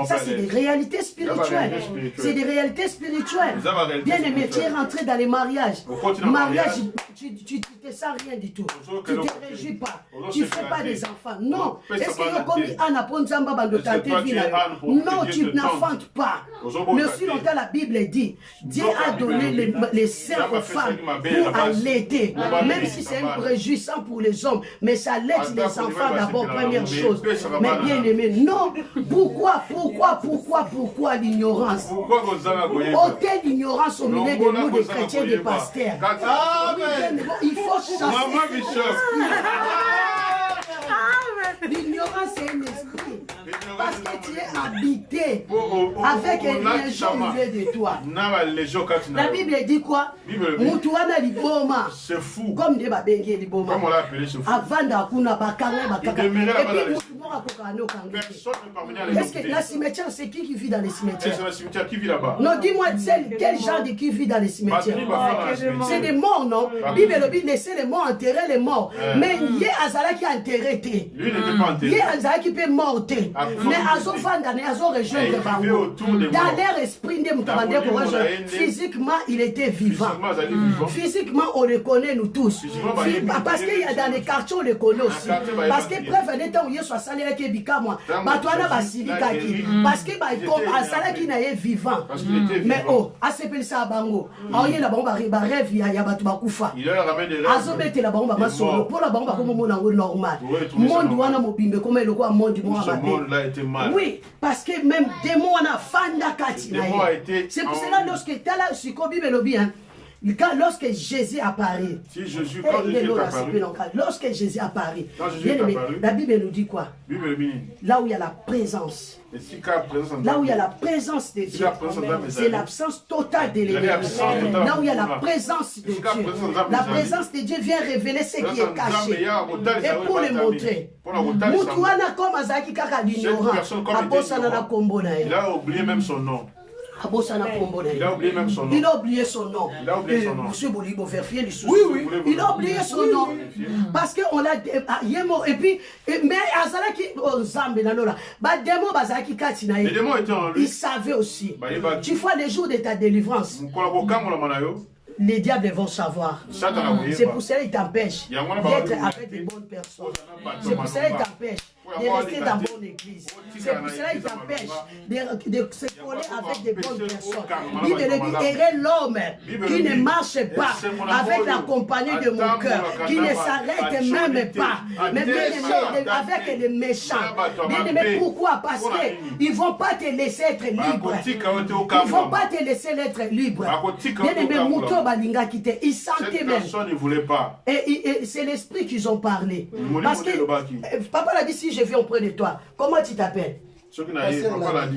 Ça, c'est des réalités spirituelles. C'est des réalités spirituelles. Bien aimé, tu es rentré dans les mariages. Mariage, tu ne te sens rien du tout. Tu ne te réjouis pas. Tu ne fais pas des enfants. Non. Est-ce que comme Anna Ponzamba Bandotate non, tu n'enfantes pas. Mais aussi longtemps, la Bible dit Dieu a donné les seins aux femmes pour allaiter. Même si c'est réjouissant pour les hommes, mais ça allaite les enfants d'abord, première chose. Mais bien aimé, non. Pourquoi l'ignorance? Ôtez l'ignorance au milieu de nous, des chrétiens, des pasteurs. Il faut chasser. L'ignorance, c'est un esprit. Parce que tu es habité avec un légion au milieu de toi. La Bible dit quoi? Mutuana liboma. C'est fou. Comme des babengé liboma. Comme on l'a appelé, c'est fou. Avant d'akuna bakanga bakaka. Et puis personne ne parvenait à les est-ce que la cimetière, c'est qui vit dans les cimetières? C'est le cimetière qui vit là-bas. Non, dis-moi, quel genre de qui vit dans les cimetières? C'est des morts, non? Bible laissez les morts enterrer les morts. Mais il y a Azala qui a enterré. Lui n'était pas enterré. Il y a Azala qui peut morter. Mais Azo Vandane, Azo rejoindre Bango. Dans leur esprit, physiquement, il était vivant. Physiquement, on le connaît, nous tous. Parce qu'il y a dans les quartiers, on le connaît aussi. Parce que preuve d'un temps où il y a 60 ans qui est moi. Parce que Azala qui n'est vivant. Mais oh, ACP ça Bango. Il y a la bombe rêve, il y a Batouakoufa. Il a ramené des rêves. Azo mette la bombe à solo. Pour la bombe à comme normal. Monde wana mobimbe comme le quoi monde du monde. Ce monde-là a été mal. Oui, parce que même démon a fanda kati. C'est pour cela lorsque tu as là sur Bible lobby hein. Lorsque Jésus apparaît, si Jésus, quand Jésus est apparu, lorsque Jésus apparaît, la Bible nous dit quoi? Là où il y a la présence. Là où il y a la présence de Dieu, c'est l'absence totale de l'ennemi. Là où il y a la présence de Dieu, la présence de Dieu vient révéler ce qui est caché et pour le montrer. Moutouana comme Azaki Kaka d'ignorant, il a oublié même son nom. Il a oublié même son nom. Il a oublié son nom. Monsieur Bolibo vérifier les choses. Oui. Il a oublié son nom. Parce qu'on l'a. Et puis, mais Azalaki, on zambe dans l'eau. Les démons étaient en lui. Il savait aussi. Tu vois les jours de ta délivrance. Les diables vont savoir. C'est pour cela qu'ils t'empêchent d'être avec les bonnes personnes. C'est pour cela qu'ils t'empêchent de rester dans la bonne église. C'est pour cela qu'ils t'empêchent de se coller avec des bonnes personnes. Bible dit, errez l'homme qui ne marche pas avec la compagnie de mon cœur, qui ne s'arrête même pas, mais bien aimé avec les méchants. Bien aimé, pourquoi? Parce qu'ils ne vont pas te laisser être libre. Ils ne vont pas te laisser être libre. Bien aimé, Mouto Balinga qui était, ils sentaient même. Personne ne voulait pas. Et c'est l'esprit qu'ils ont parlé. Parce que papa l'a dit, si je viens auprès de toi, comment tu t'appelles?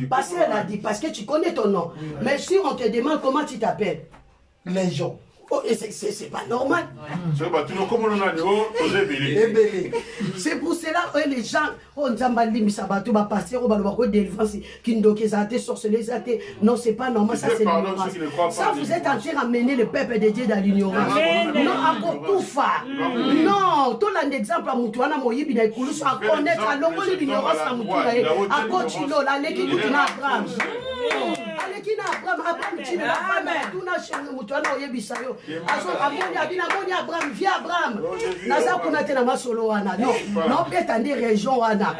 Pasteur l'a dit, parce que tu connais ton nom. Mais si on te demande comment tu t'appelles, les gens. Oh, c'est pas normal. C'est pour cela que les gens, non, c'est pas normal, ça c'est l'ignorance. Ça, vous êtes en train d'amener le peuple de Dieu dans l'ignorance. Non, encore tout faire. Non, tout l'exemple à Moutouana, Moïbi, à connaître, à l'ignorance à Moutouana, à continuer, à l'équipe de Abraham. kina Abraham chine la femme tuna chenga mutwana oyebisa yo aso amoni Abraham via Abraham naza kuna tena masolo wana non beta ndi région wana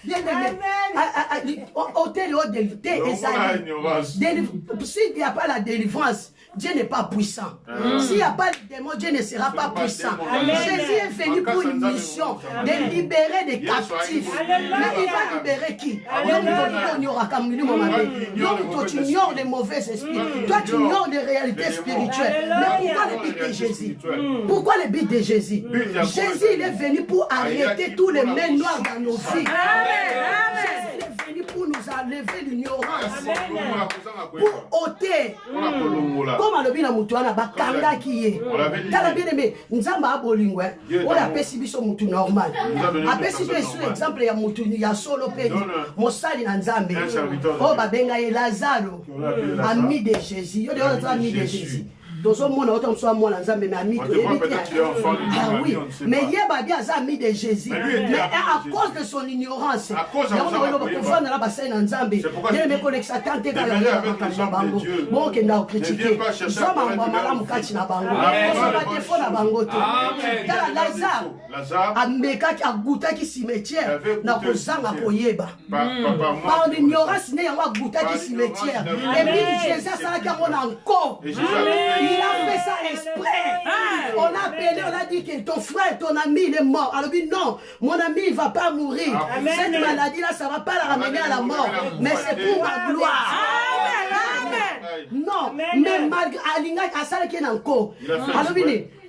bien aimé hôtel au délivré s'il n'y a pas la délivrance Dieu n'est pas puissant. S'il n'y a pas de démon, Dieu ne sera pas puissant. Jésus est venu pour une mission de libérer des captifs. Mais il va libérer qui? Donc tu ignores les mauvais esprits. Toi tu ignores les réalités spirituelles. Mais pourquoi le but de Jésus? Pourquoi le but de Jésus? Jésus il est venu pour arrêter tous les mains noires dans nos vies. Jésus est venu pour nous enlever l'ignorance. Pour ôter. Comme à l'objet de Moutouana, Bakanga qui est. Dans la bien-aimée, nous avons un bolingouin. On a pessi biso Moutou normal. A pessi biso exemple, il y a Moutou, il y a solo pédi. Moussali Nanzambe. Oh, Babenga et Lazaro. Ami de Jésus. Il y a des amis de Jésus. Dans ce monde, autant soit moi, mais ami de oui, mais il y a des amis de Jésus. Mais à cause de son ignorance, il y a des il a fait ça exprès. On a appelé, on a dit que ton frère, ton ami, il est mort. Alors dit non, mon ami, il ne va pas mourir. Cette maladie-là, ça ne va pas la ramener à la mort. Mais c'est pour ma gloire. Non, mais malgré Alinga, Asala qui est encore. Alors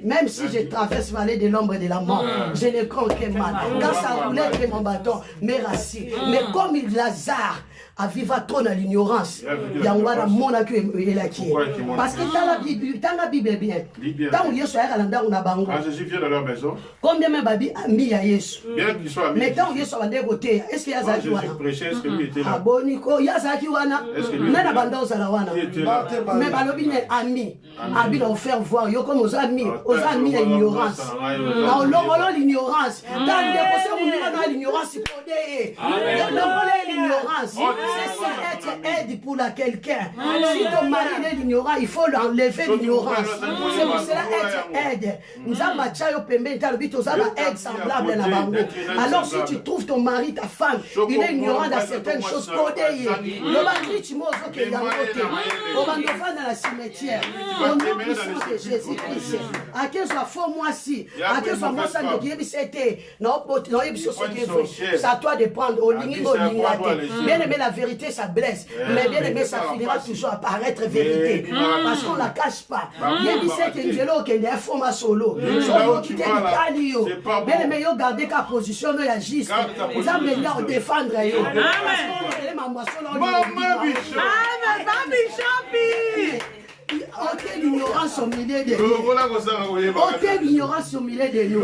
même si je traverse la vallée de l'ombre et de la mort, je ne crains aucun mal. Quand ça roulait avec mon bâton, mes racines. Mais comme il Lazare, à vivre trop dans l'ignorance, il y a un mon accueil et la qui. Parce que dans la Bible bien. Tant que Yesu a dans la banque. Quand Jésus vient dans leur maison. Combien même babi ami à Yesu. Bien qu'il soit ami. Mais tant que Yesu a des côtés, est-ce qu'il y a Zaki wana? Prêché, est-ce que lui était là? Aboniko, il y a Zaki wana. Mais la bande aux alawana. Mais balobi n'est ami. Abi l'a offert voir. Yo comme aux amis à l'ignorance. Non, l'ignorance. Dans les déposés où nous avons l'ignorance, il faut dire. L'ignorance. C'est ça être aide pour quelqu'un. Si ton mari est ignorant, il faut l'enlever l'ignorance. C'est pour cela être aide. Nous avons aide semblable à la bango. Alors si tu trouves ton mari, ta femme, il est ignorant dans certaines choses, le mari, tu m'oses qu'il y a un côté. On va nous faire dans la cimetière. Au nom puissant de Jésus-Christ. À quel soit faux moi si, à quel soit moi ça ne dit c'était. Non, c'est à toi de prendre au ligne. Bien aimé, la vérité, ça blesse. Mais bien aimé, ça finira toujours à paraître vérité. Parce qu'on ne la cache pas. Bien aimé, c'est qu'il y a des formes solo. Bien aimé, yo garder ta position, yo agisse. Vous avez bien défendre. Amen. Ôtez l'ignorance au milieu de nous. Ôtez l'ignorance au milieu de nous.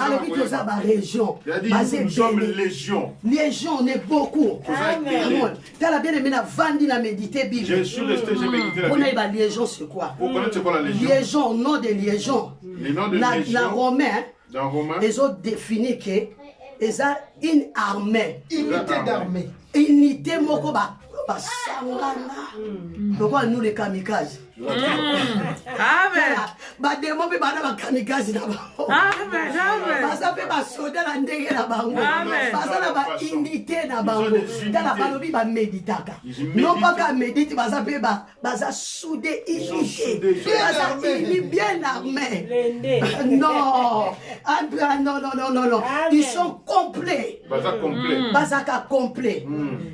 Alors, nous sommes la région. Nous sommes légion. Légion, on est beaucoup. Tu as bien aimé la vandi la méditer Bible. Je suis resté, j'ai médité la Bible. On a légion, c'est quoi? Vous connaissez quoi la légion? Légion, nom de légion. Les noms de légion. La Romain, dans Romain, ils ont défini que ils ont une armée. Unité d'armée. Unité mokoba. Pourquoi nous les kamikazes? Amen. Ba démon pe bana ba kamikaze na ba. Amen. Amen. Basa pe ba soda na ndenge na bango. Amen. Basa na ba unité na bango. Tala balobi ba méditaka. Non pas qu'à méditer, basa pe ba basa soudé unité. Basa bien armé. Non. Non. Ils sont complets. Basa complet. Basa complet.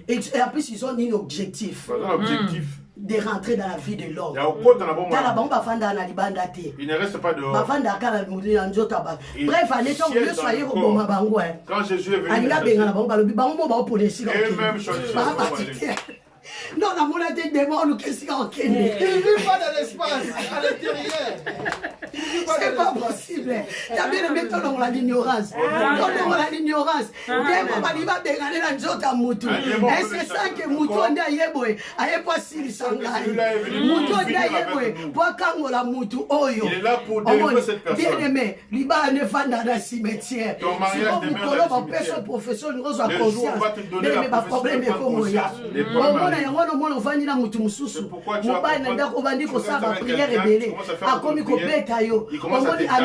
Et en plus ils ont un objectif. Objectif. De rentrer dans la vie de l'homme. Il ne reste pas dehors. Bref, quand Jésus est venu, eux-mêmes choisissent. Non, la monnaie des démons, nous qu'est-ce qu'on connaît? Il ne vit pas dans l'espace, à l'intérieur. C'est pas possible. T'as bien aimé ton nom, l'ignorance. Ton nom, l'ignorance. Démon, il va dégager la nzota moutou. Et c'est ça que moutou on a yeboé. Aye pas si sangai. Moutou on a yeboé. Pour quand la moutou oyo. Il est là pour délivrer cette personne. Bien aimé, liba ne va dans le cimetière. Ton mariage demeure dans le cimetière. Professeur, nous avons Le jour où on va te donner la problème est comme ça. Les problèmes arrivent. C'est pourquoi tu as il commence à te taper.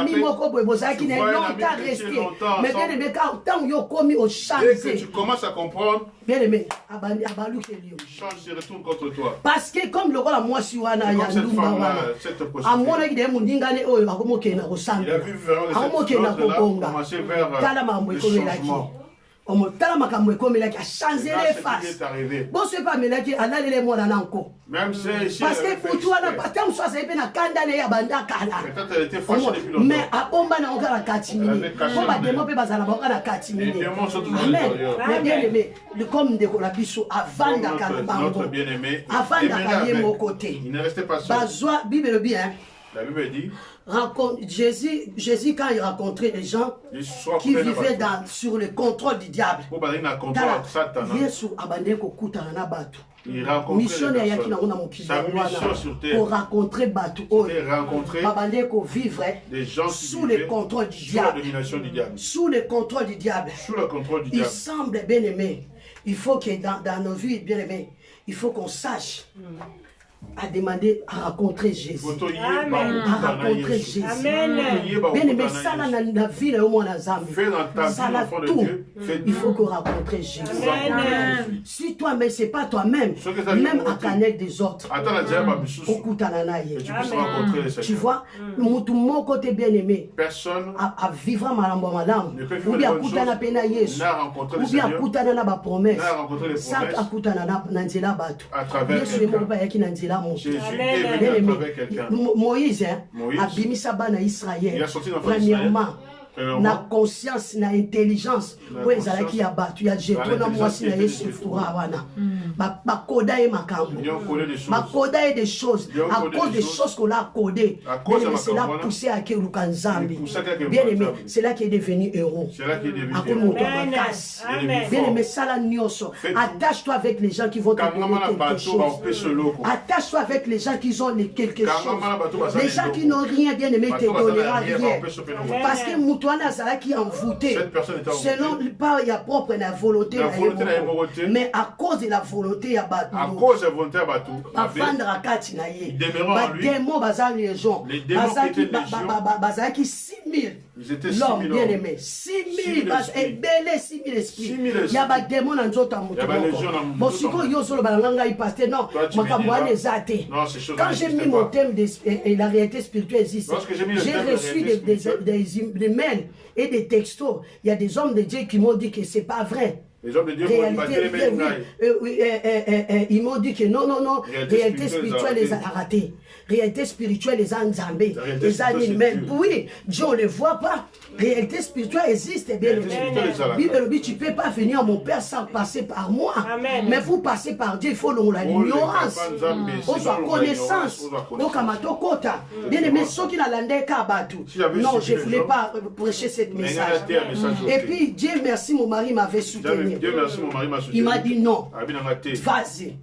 Dès que tu commences à comprendre, bien aimé, change se retourne contre toi. parce que comme le roi moi si wana Comme ya cette ndumba femme-là, wana cette prostituée. amona ide mundingane oyo akomokena Il a kosamba vu vraiment akomokena cette là kobonga commencer vers tala mambo le ekomelaki changement. omotala makambo ekomelaki achange Là, les ce qui faces est arrivé. boso epamelaki alalele mwana nanko Même si parce que mutu wana pata mosu azali mpe na kandane ya banda kala peut-être elle était fâchée depuis longtemps. mais abomba nango kaka na kati Elle mini avait caché po la bademo main. mpe bazala bango kaka na kati Les mini démons sont toujours à amen l'intérieur. mais bien aimé comme ndeko na biso avandaka na bango Notre bien-aimé, avandaka ye moko te il ne restait pas seul. bazwa bible elobi hein La Bible dit, Jésus, quand il rencontrait les gens qui vivaient sur le contrôle du diable, Yesu abandé kokutana na batu. Mission ya kina ona mokili pour rencontrer batu abandé ko vivre sous le contrôle du diable. Sous le contrôle du diable. Il semble bien aimé. Il faut que dans nos vies bien aimées, il faut qu'on sache à demander à rencontrer Jésus. Amen. À rencontrer Jésus. Amen. Bien aimé, ça dans la vie, au moins, ça tout. Il faut qu'on rencontre Jésus. Amen. Si toi-même, c'est pas toi-même, même à connaître des autres. Tu vois, mon côté bien aimé, personne à vivre malambo madame, ou bien à koutana pena Yesu, ou bien à koutana na ba promesse, ça à koutana na nzela batu. Yesu ne peut pas yaki na nzela mon. Moïse, abimisa bana Israël. Premièrement, na conscience, na intelligence, où ils allaient qui abattu, il y a jeté na moi si na Yesu fura wana. Ba koda e makambo. Ba koda e des choses à cause des choses qu'on a codées. C'est là poussé à Keluka Nzambi. Bien aimé, c'est là qu'il est devenu héros. À cause de ton casse. Bien aimé, ça la nioso. Attache-toi avec les gens qui vont te donner quelque chose. Attache-toi avec les gens qui ont quelque chose. Les gens qui n'ont rien, bien aimé, te donneront rien. Parce que Moutouana Zala qui est envoûté, selon pas la propre la volonté, mais à cause de la volonté, il y a à cause de la volonté, il y a des démons, les gens, qui 6 000. L'homme bien aimé, 6 000, et belé 6 000 esprits. Il y a des démons dans notre monde. Bon, si vous avez non, quand j'ai mis mon thème et la réalité spirituelle existe, j'ai reçu des mails et des textos. Il y a des hommes de Dieu qui m'ont dit que c'est pas vrai. Les hommes de Dieu ils m'ont dit que non, réalité spirituelle les a ratés. Réalité spirituelle les a enjambés. Les a même. Oui, Dieu on ne les voit pas. Réalité spirituelle existe bien. Bible, tu ne peux pas venir à mon Père sans passer par moi. Mais vous passez par Dieu, il faut l'ignorance. On soit connaissance. Donc, à ma tokota. Bien aimé, ceux qui n'ont pas non, je ne voulais pas prêcher cette message. Et puis, Dieu merci, mon mari m'avait soutenu. Il m'a dit non. Vas-y.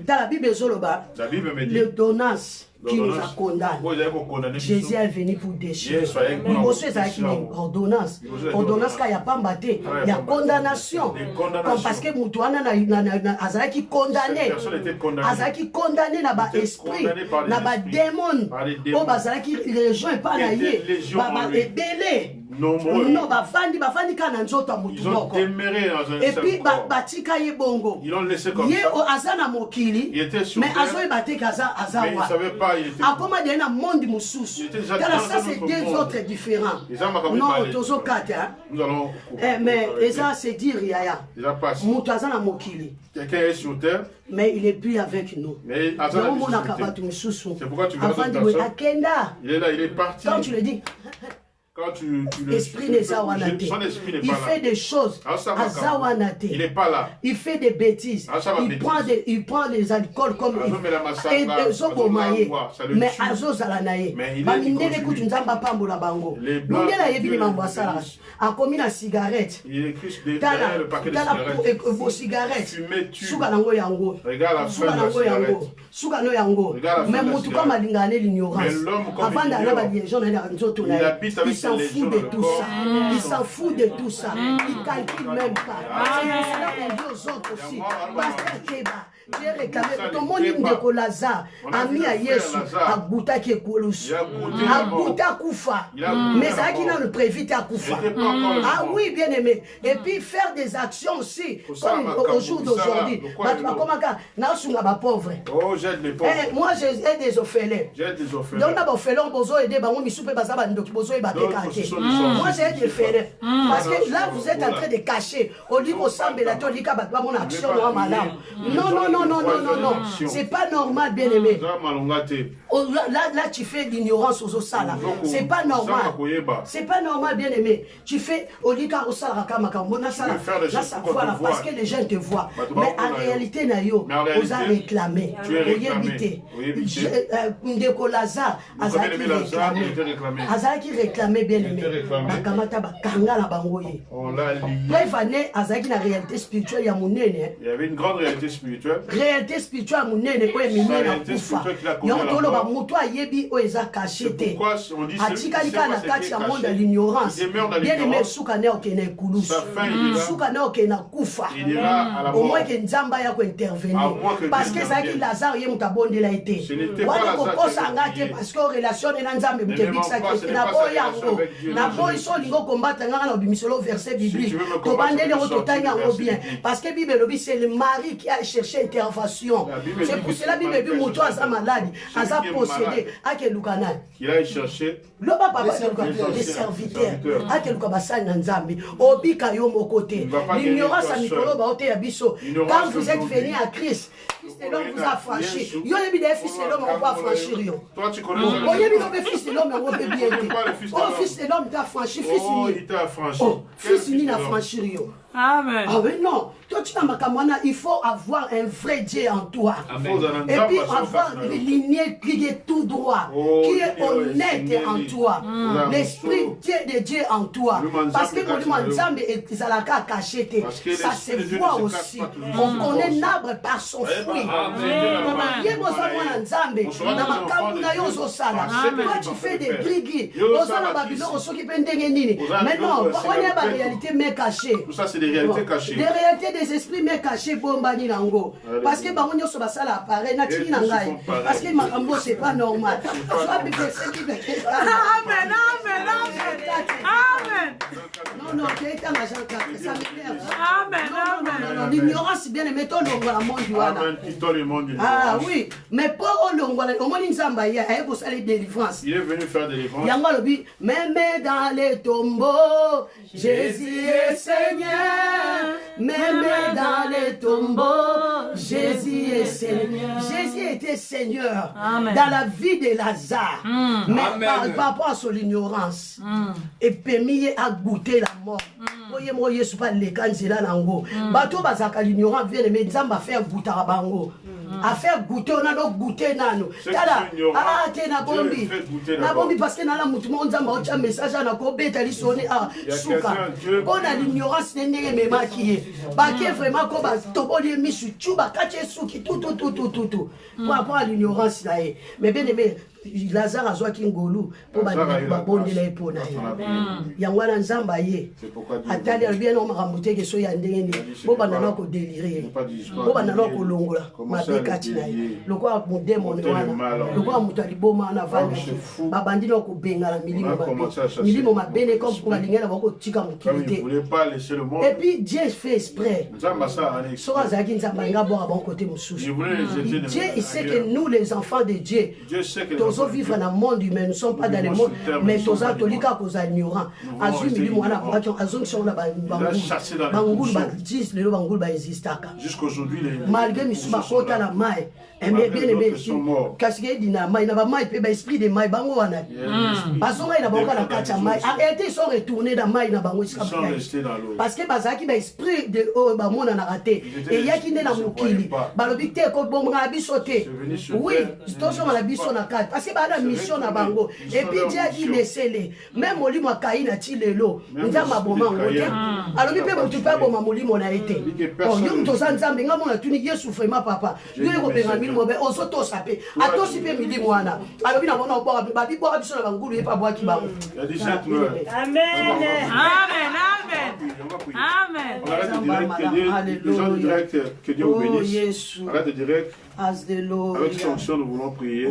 Dans la Bible, le donance qui nous a condamné. Jésus est venu pour déchirer. Ordonnance. Ordonnance, il n'y a pas mbatté. Il y a condamnation. Comme parce que Moutouana a qui condamné. A qui condamné dans l'esprit, dans le démon. Oh, Bazala qui rejoint pas naïe. Et belé. Non, bafandi kana nzoto mutu moko. Et puis batika ye bongo. Ils l'ont laissé comme ça. Ye o azana mokili. Mais azoy batek azawa. Mais il savait pas, il était. Akoma de na monde mususu. Car ça c'est deux autres différents. Non, tozo kata. Nous allons. Mais ça c'est dire yaya. Mutu azana mokili. Quelqu'un est sur terre. Mais il est plus avec nous. Mais c'est pourquoi tu veux il est là, il est parti. Quand tu le dis. Quand tu Esprit n'est pas là. Il fait des choses. Il n'est pas là. Il fait des bêtises. Il prend des alcools comme il mais a commis la cigarette. Il écrit derrière le paquet de cigarettes. Fumer tue. Regarde la fin de la cigarette. Mais l'ignorance. Il s'en fout de tout ça. Il s'en fout de tout ça. Il calcule même pas. C'est cela qu'on dit aux autres aussi. Pasteur Keba, j'ai réclamé. Ton mon hymne de Lazare a mis à Yesu à Gouta qui est Koulousu. À Gouta Koufa. Mais ça qui n'a le prévite à Koufa. Ah oui, bien aimé. Et puis faire des actions aussi. Comme au jour d'aujourd'hui. Oh, j'aide les pauvres. Moi, j'aide des orphelins. J'aide des orphelins. Donc, on besoin d'aider. Moi, j'aide des orphelins. Parce que là, vous êtes en train de cacher. Au lieu qu'on s'en bélato, on dit que mon action est malade. Non. C'est pas normal, bien aimé. Là, tu fais l'ignorance aux osala. C'est pas normal. C'est pas normal, bien aimé. Tu fais au lieu qu'on s'en là, ça voit là, parce que les gens te voient. Mais en réalité, Nayo, vous avez réclamé. Tu es réclamé. Ndeko Lazare, Azaki réclamé, bien aimé. Il réalité spirituelle, il y avait une grande réalité spirituelle. Réalité spirituelle, c'est pourquoi on dit l'ignorance. Bien aimé, il ira à la au mort. moins que Nzamba ya intervenir. Parce que ça qui Lazare y est abondé la été. Ce n'était pas Lazare parce que relation est Nzambe mutebiksa qui na boyango. Na boy so lingo combattre ngana bimisolo verset biblique. To bandele ototanya ngo bien. Parce que Bible lobi c'est le mari qui a cherché intervention. C'est pour cela Bible dit moto asa malade, asa possédé, ake lukana. Il a cherché Loba papa les serviteurs, ake lukabasa na Nzambe. Obika yo mo côté. L'ignorance à Nicolo baote ya biso. Quand vous êtes venu à Christ, fils de l'homme vous a franchi. Yo le bide fils de l'homme on va franchir yo. Toi tu connais ça. Oye bi fils de l'homme on va bien été. Oh fils de l'homme t'a franchi, fils ni. Il t'a franchi. Oh fils ni na franchir yo. Amen. Ah oui, non. Toi, tu as il faut avoir un vrai Dieu en toi. Amen. Et puis avoir une lignée qui est tout droit, qui est honnête en toi. L'esprit de Dieu en toi. Parce que quand Nzambe est caché, ça se voit aussi. On connaît l'arbre par son fruit. Toi, tu fais des grigis. Mais non, on est en réalité mais caché. Tout ça, c'est des réalités cachées. Des réalités des esprits mais cachés bombani nango. Parce que bango nyoso basala appareil na tini nangai. Parce que makambo c'est pas normal. Amen. Non, tu es un agent ça m'énerve. Amen. L'ignorance bien aimé ton longola monde. Ah oui, mais pour longola au moins nzamba ya et vous allez délivrance. Il est venu faire délivrance. Yanga lobi même dans les tombeaux Jésus est Seigneur. Même dans les tombeaux, Jésus est Seigneur. Jésus était Seigneur. Amen. Dans la vie de Lazare. Mais par rapport à son ignorance, et permis à goûter la mort. Voyez moi Yesu pas les kanzela nango. Bato bazaka l'ignorant vient mais Nzamba faire goûter à bango. À faire goûter on a donc goûter nano. Tala te na bombi. Na bombi parce que na la mutu mo Nzamba o message na ko beta li sonné a suka. On a l'ignorance ndenge me maquiller. Ba ke vraiment ko ba toboli misu chuba kache suki tout. Pour rapport à l'ignorance là. Mais bien aimé Lazare a zwa kingolu pour babondela epona ye yangwana Nzamba ye atali bien on makamute ke so ya ndenge bo banana ko déliré bo banana ko longola mabekati na ye lokwa modemo wana lokwa mutu aliboma na vandi babandi na ko benga na milimo mabene comme pour alingela bako tika mukilité. Et puis Dieu fait exprès so azaki Nzamba ngabo bon côté mususu. Dieu il sait que nous les enfants de Dieu nous vivre dans le monde humain, nous ne sommes pas dans le monde, mais nous sommes tolika cause ignorants. Jusqu'aujourd'hui, malgré Missuma Kota la maille, Mais bien aimé, sont morts. parce qu'il dit na mai na ba mai pe ba esprit de mai bango wana. Parce que na bango na kacha mai. Arrêtez, ils sont retournés dans mai na bango Ils sont restés dans l'eau. parce que bazaki ba esprit de ba mona na raté. Et yaki ne na mukili. Ba lobi te ko bomra biso te. Oui, attention na biso na kati parce que ba na mission na bango. Et puis Dieu a dit laissez-les. Même molimo kai na tilelo. Nza maboma ngote. Alors bi pe bo tu pa boma molimo na été. Oh yo mtoza nzambe nga mona tuni Yesu vraiment papa. Yo ko benga milimo be osoto sape. Atosi pe milimo wana. Alors bi na mona bo ba bi bo biso na bangulu e pa bo ki ba. Il y a des gens qui meurent. Amen. On arrête de direct que Dieu, les gens de direct que Dieu vous bénisse. Arrête de direct. Avec sanction, nous voulons prier.